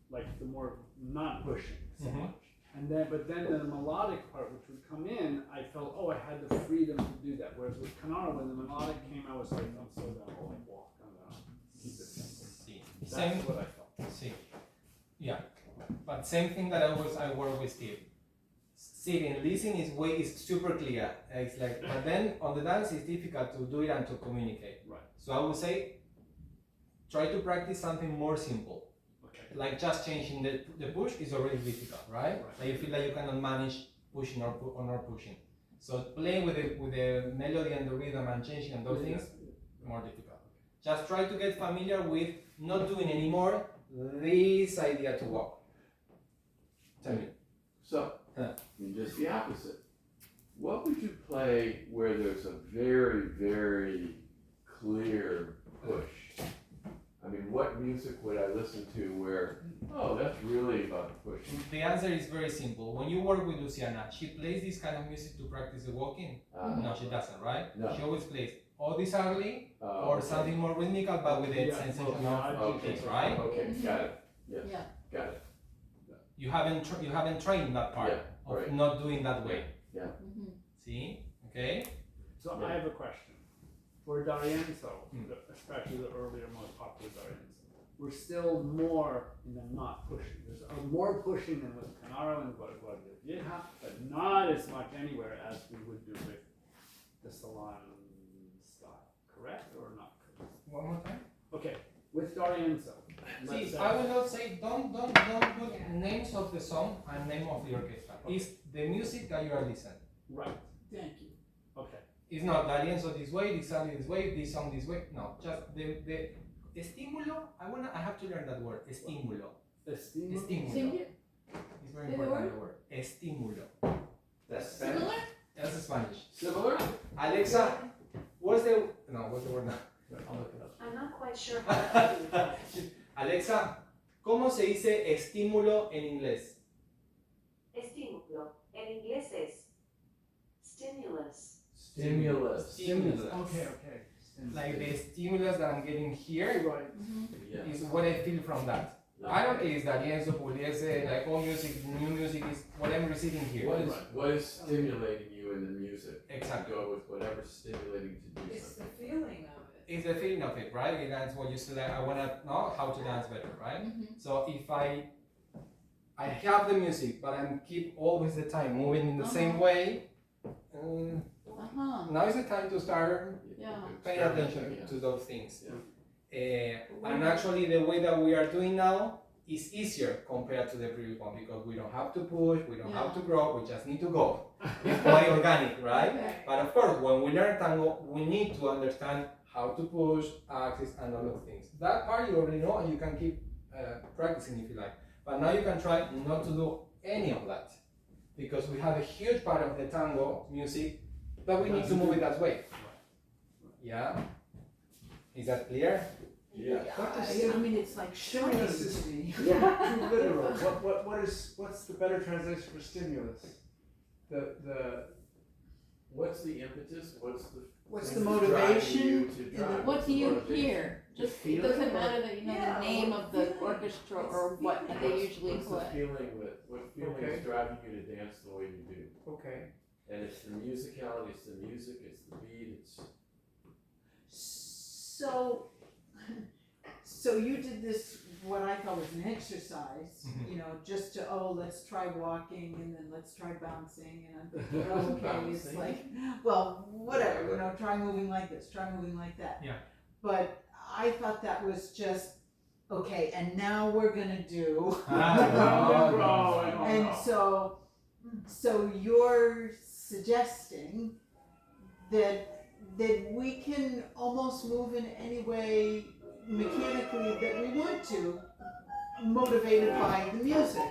like the more not pushing so Mhm. much. But then the melodic part, which would come in, I felt, I had the freedom to do that. Whereas with Canaro, when the melodic came, I was like, I'm so gonna like walk, I'm gonna keep it simple. See. That's Same. what I felt. See. Yeah. But same thing that I work with Steve. Sitting, listening is super clear. It's like, but then on the dance it's difficult to do it and to communicate. Right. So I would say, try to practice something more simple. Okay. Like just changing the push is already difficult, right? Right. Like you feel like you cannot manage pushing or not pushing. So playing with the melody and the rhythm and changing and those things, more difficult. Just try to get familiar with not doing anymore this idea to walk. Tell me. So, Huh. just the opposite. What would you play where there's a very, very clear push? I mean, what music would I listen to where, oh, that's really about pushing? The answer is very simple. When you work with Luciana, she plays this kind of music to practice the walking? No, she doesn't, right? No. She always plays all this early or Okay. something more rhythmical, but with the Yeah, sensation well, yeah, of I do this, think right? Okay, got it. Yes, Yeah. got it. You haven't trained that part Yeah, of right. not doing that way. Mhm. See? Okay? So Yeah. I have a question. For D'Arienzo, Hmm. especially the earlier, more popular D'Arienzo, we're still more in the not pushing. There's more pushing than with Canaro and Guardia Vieja, but not as much anywhere as we would do with the salon style. Correct or not correct? One more time. Okay, with D'Arienzo. let's See, say- I will not say don't put names of the song and name of the orchestra. It's the music that you are listening. Right, thank you. Okay. It's not D'Arienzo this way, this song this way, this song this way. No, just the estímulo. I have to learn that word. Estímulo. Estímulo. Estímulo. Singular? It's very Say the important the word. Estímulo. That's Spanish. Similar? That's Spanish. Similar? Alexa, what's the word now? I'll look it up. I'm not quite sure how to do that. Alexa, ¿cómo se dice estímulo en inglés? Estímulo. En inglés es stimulus. Stimulus. Stimulus. Okay, okay. Like the stimulus that I'm getting here Right. Yeah. is what I feel from that. I don't care if it's D'Arienzo, Pugliese, like all music, new music is what I'm receiving here. What is stimulating you in the music? Exactly. Go with whatever's stimulating to do It's the something. feeling of it. It's the feeling of it, right? And that's what you say, like, I wanna know how to dance better, right? Mhm. So if I have the music, but I keep always the time moving in the same way, Uh-huh. now is the time to start Yeah. paying attention to those things. Yeah. And actually the way that we are doing now is easier compared to the previous one because we don't have to push, we don't have to grow, we just need to go. It's quite organic, right? Right. But of course, when we learn tango, we need to understand how to push, access, and all of things. That part you already know and you can keep practicing if you like. But now you can try not to do any of that because we have a huge part of the tango music that we need to move it that way. Yeah? Is that clear? Yeah. What does, I mean, it's like Stimulus is shocking. too literal. What's the better translation for stimulus? What's the impetus? What's the thing that's driving motivation? you to drive? What What's do the you motivation? hear? Just, it feeling doesn't or- matter that you know Yeah, the name what of the feeling? orchestra It's or what feeling. they usually What's the play. feeling what feeling Okay. is driving you to dance the way you do? Okay. And it's the musicality, it's the music, it's the beat, it's So you did this, what I thought was an exercise, you know, just to, let's try walking and then let's try bouncing and I'm thinking, okay, it's Bouncing? like, well, whatever, you know, try moving like this, try moving like that. Yeah. But I thought that was just, okay, and now we're gonna do. And so you're suggesting that we can almost move in any way mechanically that we want to, motivated by the music.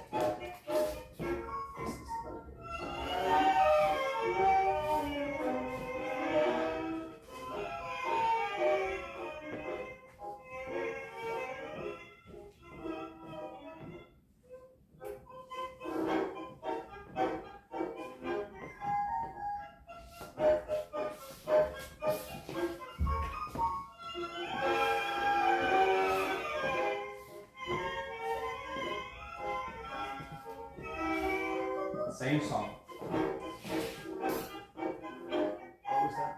Same song. What was that?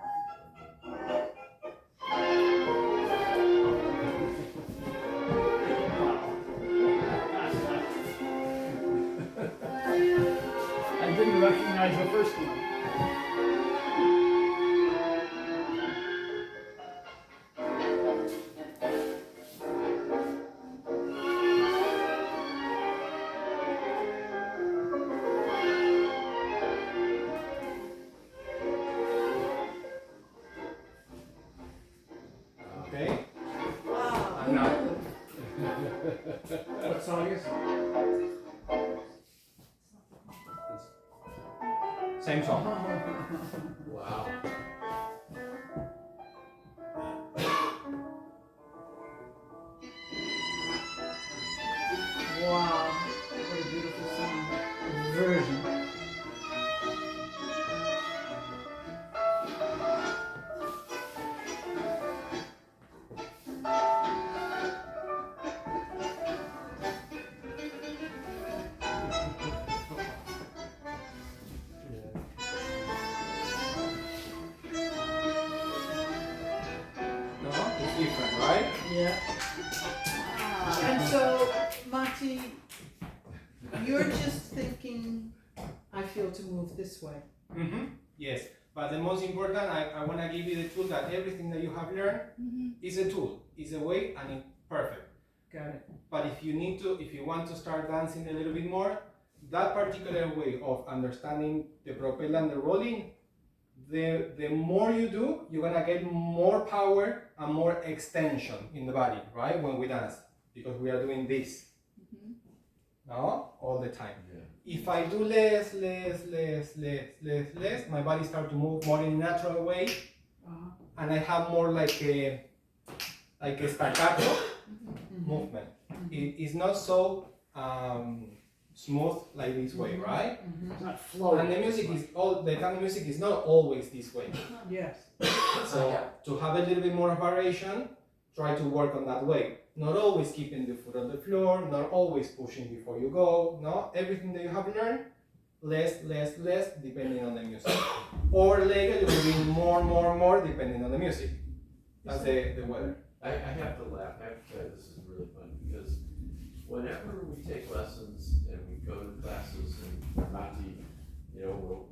I didn't recognize the first one. Okay? Wow. And now, What song is it? same song. wow. Wow, what a beautiful song. Version. No, it's different, right? Yeah. And so, Mati, you're just thinking, I feel to move this way. Mm-hmm. Yes, but the most important, I want to give you the tool that everything that you have learned is a tool, is a way, and it's perfect. Got it. But if you want to start dancing a little bit more, that particular way of understanding the propel and the rolling, the more you do, you're gonna get more power and more extension in the body, right? When we dance, because we are doing this, no, all the time. Yeah. If I do less, my body starts to move more in a natural way, and I have more like a staccato movement. It's not so smooth like this way, right? It's not flowing. And the music is the tango music is not always this way. Yes. So to have a little bit more variation, try to work on that way. Not always keeping the foot on the floor, not always pushing before you go. No, everything that you have learned, less, depending on the music. Or later you will be more, depending on the music. That's the weather. I have to laugh. I have to tell you, this is really fun because whenever we take lessons and we go to classes and Mati, we'll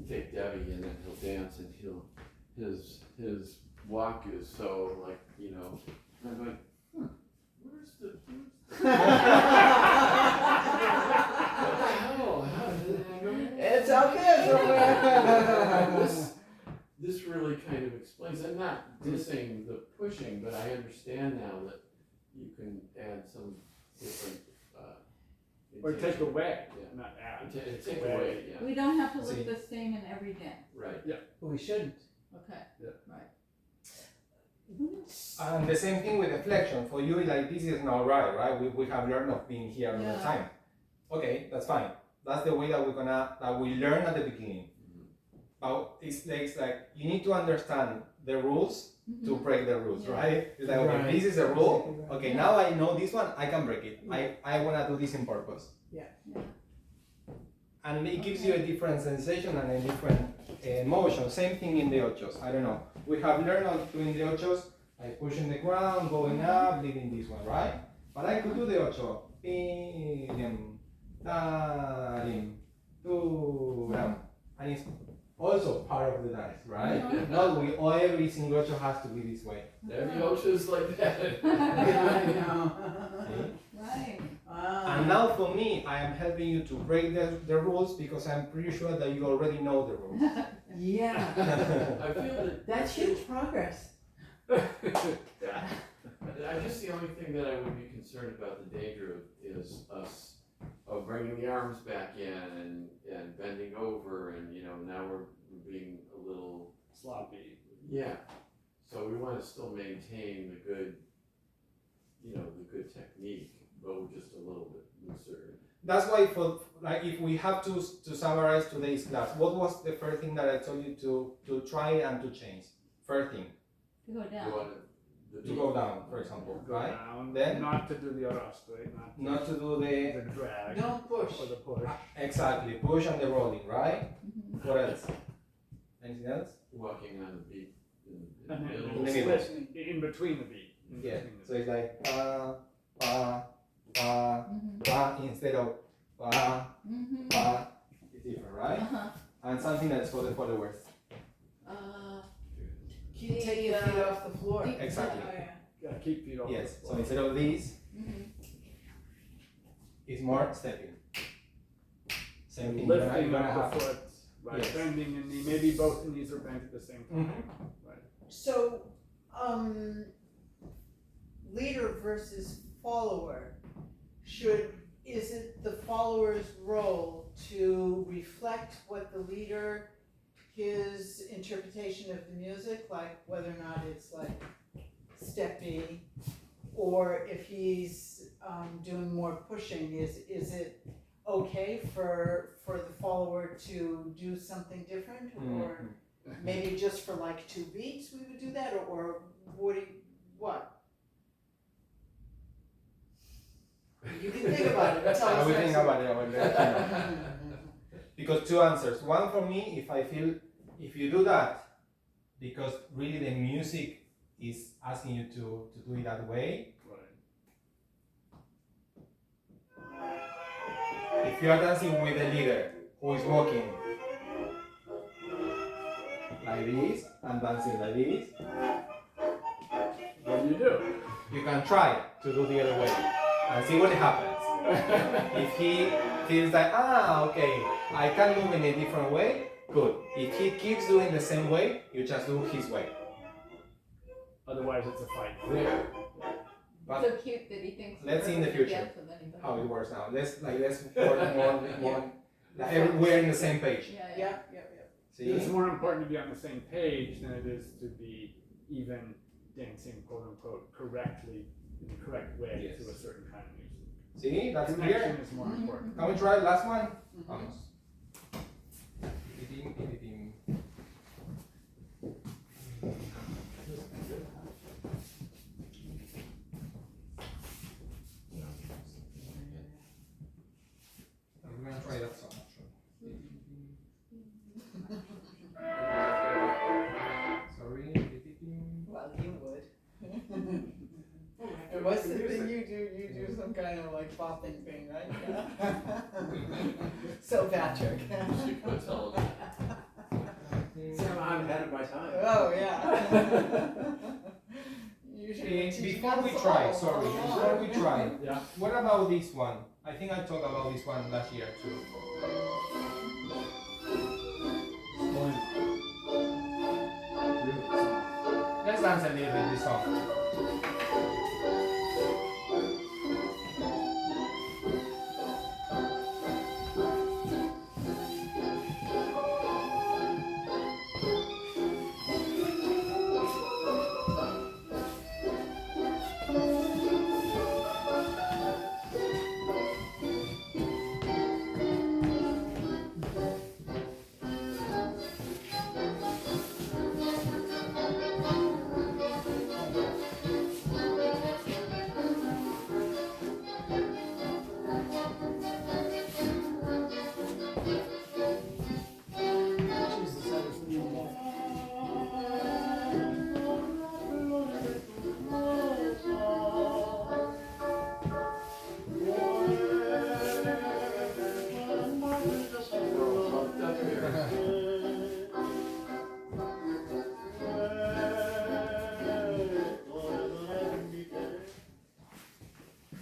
take Debbie and then he'll dance and his walk is so like, I'm going, where's the hell? How did I go? It's out there somewhere. This really kind of explains, I'm not dissing the pushing, but I understand now that you can add some different, Or take intention. away, Yeah. not add. Take away, yeah, We don't have to See. look the same in every dance. right. We shouldn't. Okay. And the same thing with the flexion. For you, like this is not right? We have learned of being here all the Yeah. time. Okay, that's fine. That's the way that we learn at the beginning. But it's like you need to understand the rules to break the rules, Yeah. right? It's like, okay, Right. this is a rule. Exactly right. Okay, now I know this one, I can break it. I want to do this in purpose. Yeah. And it gives you a different sensation and a different motion. Same thing in the ochos. I don't know. We have learned on doing the ochos, like pushing the ground, going up, leading this one, right? But I could do the ocho. Pim, darim, turam. And it's also part of the dance, right? Not every single ocho has to be this way. Every ocho's like that. Yeah, I know. See? Right. And now for me, I am helping you to break the rules because I'm pretty sure that you already know the rules. Yeah, I feel that. that's huge progress. I guess the only thing that I would be concerned about the danger of is us bringing the arms back in and bending over and now we're being a little Sloppy. yeah. So we want to still maintain the good technique, but we're just a little bit looser. That's why if we have to summarize today's class, what was the first thing that I told you to try and to change? First thing, To go You down. want to go down, for example, Go right? down, Then- not to do the arrastre, Not to do the drag. Don't push. Or the push. exactly push and the rolling, right? Mhm. What else? Anything else? walking on the beat in the And then middle. In the middle. split in between the beat. In Yeah. between the So it's like Mhm. instead of Mhm. it's different, right? Uh-huh. And something else for the followers. Keep take your feet off the floor. Deep- Exactly. Oh, yeah. Gotta keep feet off Yes. the So floor. instead of this, Mhm. it's more stepping. Same thing. You're Lifting gonna up have- the foot, right? Yes. Bending the knee. Maybe both knees are bent at the same time. Right. So, leader versus follower, is it the follower's role to reflect what the leader, his interpretation of the music, like whether or not it's like steppy, or if he's doing more more pushing, is it okay for the follower to do something different, or maybe just for like 2 beats we would do that, or what? You can think about it. Tell I us will next think week. about it. I will let you know. Because 2 answers. One for me, if you do that, because really the music is asking you to do it that way. If you are dancing with a leader who is walking like this and dancing like this, What do you do? you can try to do the other way and see what happens. If he feels like, okay, I can move in a different way, good. If he keeps doing the same way, you just do his way. Otherwise, it's a fight. But So cute that he thinks. let's see in the we're gonna future dance with anybody. how it works now. Let's work more like we're in the same page. Yeah. See? It's more important to be on the same page than it is to be even dancing, quote unquote, correctly, in the correct way Yes. to a certain kind of music. See, that's Connection clear. is more important. Can we try last one? Vamos. We're gonna try that song. Sorry. Well, you would. And what's the thing you do? You do some kind of like bopping thing, right? Yeah. So Patrick. I'm ahead of my time. Oh yeah. Usually Before we try, before we try, Yeah. what about this one? I think I talked about this one last year too. Let's dance a little bit this song.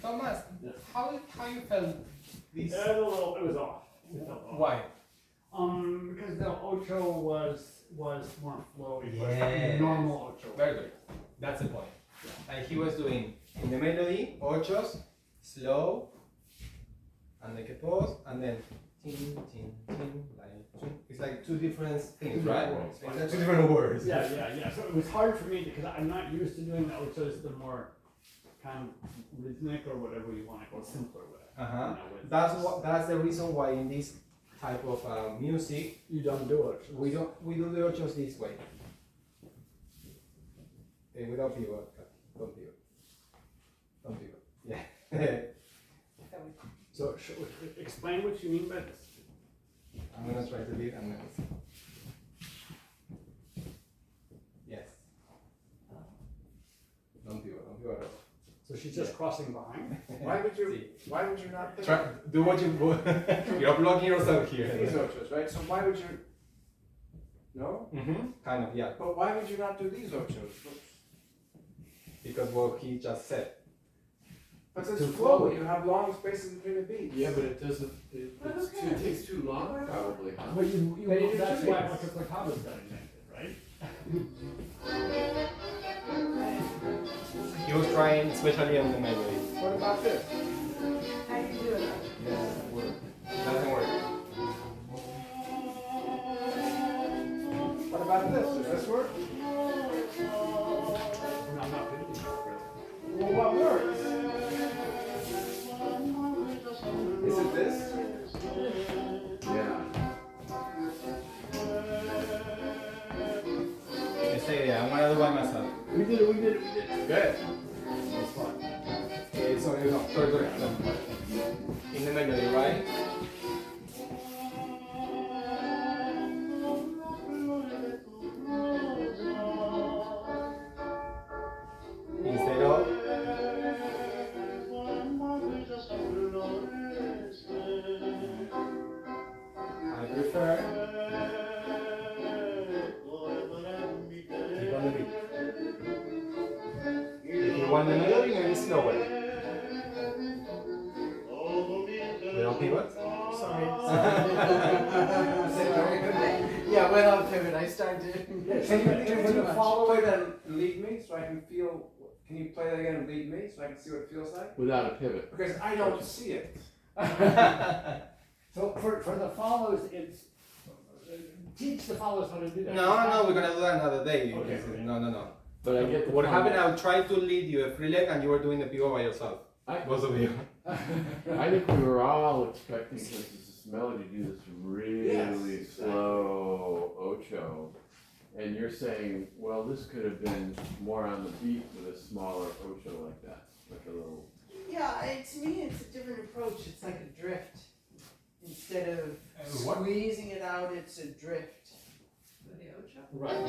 Thomas, how you felt this? It was off. It felt off. Why? Because the ocho was more flowy, Yes. but normal ocho. Very good. That's the point. Like he was doing in the melody, ochos, slow, and like a pause, and then tin, tin, tin, like tin. It's like 2 different things, right? words. It's like 2 different words. Yeah. So it was hard for me because I'm not used to doing the ochos, the more kind of rhythmic or whatever you want to call simpler way. That's the reason why in this type of music You don't do it. we do the ochos this way. Without pivot. Don't pivot. Don't pivot. Yeah. So explain what you mean by this. I'm gonna try to do it and then yes. Don't pivot at all. So she's just crossing behind. Why would you? See. Why would you not pick Try, do what you you're blocking yourself these here. ochos, right? So why would you? No. Kind of, yeah. But why would you not do these ochos? Because what he just said. But it's Too flow. flowy. You have long spaces between the beats. Yeah, but it doesn't, it takes too long probably, huh? But you Then you do that's two why beats. ocho cortados got invented, right? He was trying, especially on the melody. What about this? How you do it? Doesn't work. What about this? Does this work? No, I'm not thinking about it really. Well, what works? Good. Sorry, no, sorry. In the melody, right? Instead of I prefer keep on the beat. If you want the melody, maybe slower. Without pivot? Sorry. Yeah, without pivot, I started. Can you follow it and lead me so I can feel? Can you play that again and lead me so I can see what it feels like? Without a pivot. Because I don't see it. So for the follows, it's, teach the follows how to do that. No, we're gonna do that another day. Okay. No. But I get the What point. happened, I'll try to lead you a free leg and you were doing the pivot by yourself. Both of you. I think we were all expecting, since it's this melody, to do this really Yes, exactly. slow ocho. And you're saying, well, this could have been more on the beat with a smaller ocho like that, like a little. Yeah, to me, it's a different approach. It's like a drift. Instead of what? squeezing it out, it's a drift. Right.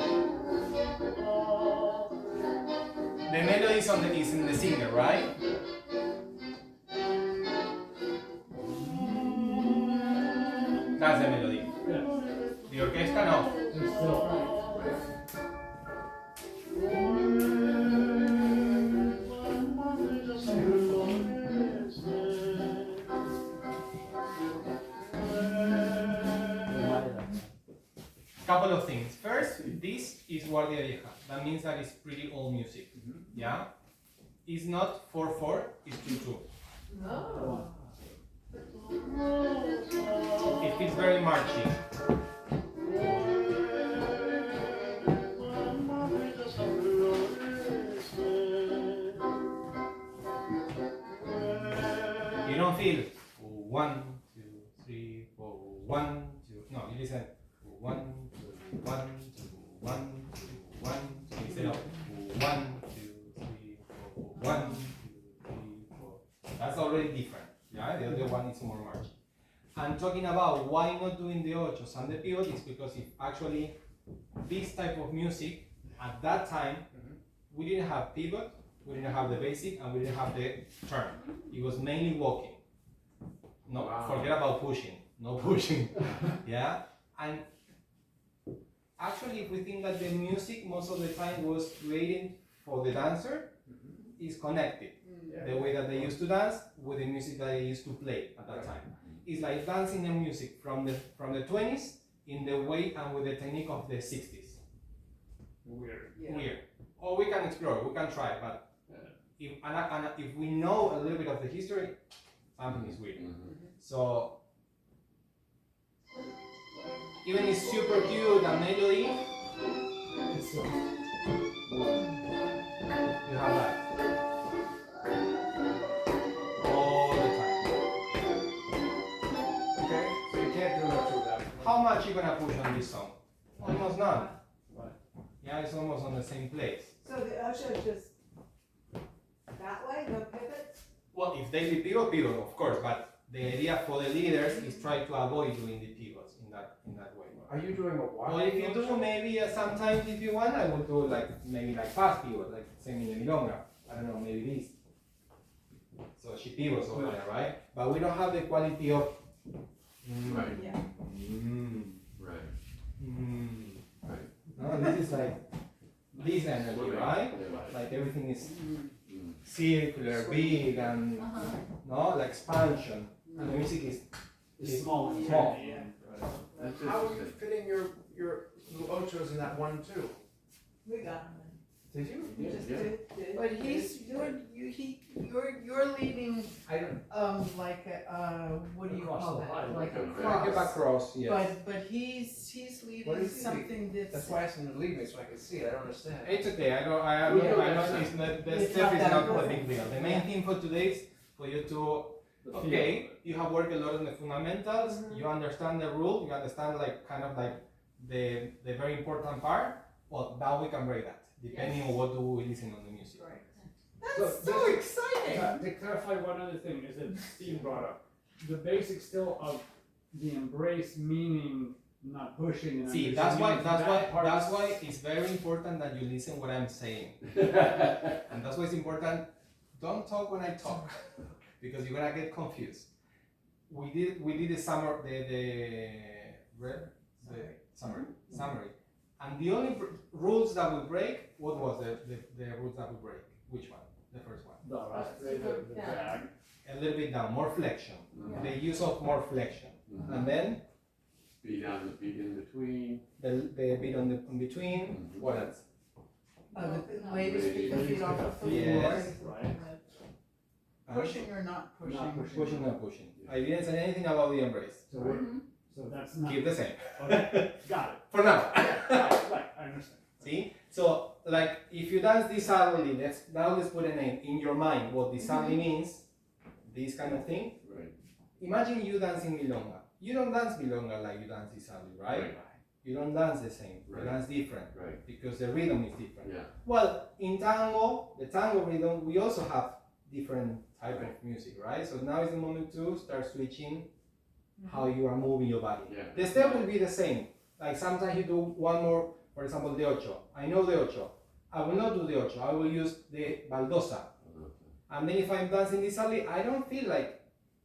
The melody is in the singer, right? That's the melody. Yeah. The orchestra, no. And still. Couple of things. First, this is Guardia Vieja. That means that it's pretty old music. Yeah? It's not 4/4, it's 2/2. Oh. It feels very marchy. You don't feel 1, 2, 3, 4, 1, 2. No, you listen 1, 2, 1, 2, 1, 2, 1, 2. Instead of 1, 2, 3, 4, 1, 2, 3, 4. That's already different. Yeah, the other one is more marchy. I'm talking about why not doing the ochos and the pivot is because if actually this type of music at that time we didn't have pivot, we didn't have the basic, and we didn't have the turn. It was mainly walking. No, forget about pushing. No pushing. Yeah, and actually, if we think that the music most of the time was created for the dancer, is connected. The way that they used to dance with the music that they used to play at that time. It's like dancing the music from the 20s in the way and with the technique of the 60s. Weird. Weird. Or we can explore, we can try, but if we know a little bit of the history, something is weird. So even it's super cute and melody, you have that all the time. Okay, so you can't do much with that. How much you gonna push on this song? Almost none. Right. Yeah, it's almost on the same place. So the Osho just that way, no pivots? Well, if they do pivot, of course, but the idea for the leaders is try to avoid doing the pivots in that way. Are you doing a walk? Or if you do, maybe sometimes if you want, I would do maybe fast pivot, like same in the milonga. I don't know, maybe this. So she pivots over there, right? But we don't have the quality of. Right. Yeah. Right. Right. No, this is like this energy, right? Like everything is circular, big, and no, like expansion. And the music is It's small and Small. tiny and, That's How are you interesting. fitting your little ochos in that 1/2? We got them. Did you? We just Yeah. did. But you're leading I don't. like what do you Across call the line, that? Like like a a Get cross. across, yes. But he's What leading is he something That's that's why I asked him to leave me so I could see it. I don't understand. It's okay. I know it's not, the It's step not is that not the important. big deal. The main thing for today is for you to okay, you have worked a lot on the fundamentals, you understand the rule, you understand like kind of like the very important part. Well, now we can break that. depending on what do we listen on the music. Right. So That's so this- exciting. To clarify one other thing is that Steve brought up, the basic still of the embrace meaning not pushing and See, that's why that part- it's very important that you listen what I'm saying. And that's why it's important, don't talk when I talk, because you're gonna get confused. We did the summary. And the only rules that we break, what was the rules that we break? Which one? The first one. The last three, the drag. A little bit down, more flexion. Mhm. The use of more flexion. Mhm. And then Beat on the beat in between. the bit on the in between. Mhm. What else? The way to keep the feet off the floor. Yes. Right? Pushing or not pushing. Not pushing. Pushing and pushing. I didn't say anything about the embrace. So we're, so that's not. Keep the same. Okay, got it. For now. Right, I understand. See? So, like, if you dance this sadly, let's put a name in your mind what this sadly means, this kind of thing. Right. Imagine you dancing milonga. You don't dance milonga like you dance this sadly, right? You don't dance the same. You Right. dance different Right. because the rhythm is different. Yeah. Well, in tango, the tango rhythm, we also have different type of music, right? So now is the moment to start switching how you are moving your body. Yeah. The step will be the same. Like sometimes you do one more, for example, the ocho. I know the ocho. I will not do the ocho. I will use the baldosa. And then if I'm dancing this early, I don't feel like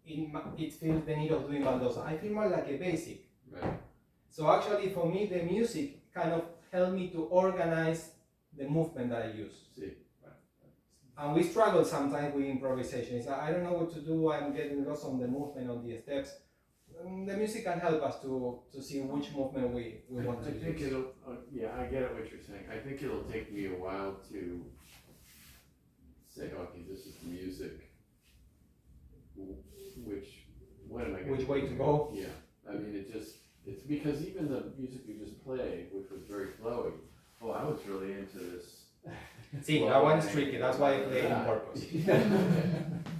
it feels the need of doing baldosa. I feel more like a basic. Right. So actually, for me, the music kind of helped me to organize the movement that I use. See. And we struggle sometimes with improvisation. It's like, I don't know what to do. I'm getting lost on the movement, on the steps. The music can help us to see which movement we want to I think use. it'll, yeah, I get it what you're saying. I think it'll take me a while to say, okay, this is the music. What am I gonna Which do way to here? go? Yeah, I mean, it's because even the music you just played, which was very flowy, oh, I was really into this. See, that one is tricky. That's why I play it on purpose.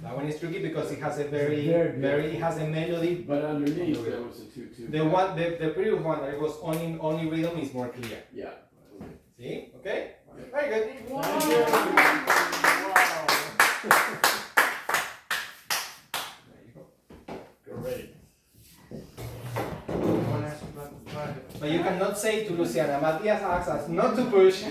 That one is tricky because it has a it has a melody. But underneath, there was a 2/2. The previous one that was only rhythm is more clear. Yeah. Okay. See? Okay? Very good. Thank you. Wow. There you go. Great. I want to ask you about the private. But you cannot say to Luciana, Matthias asks us not to push.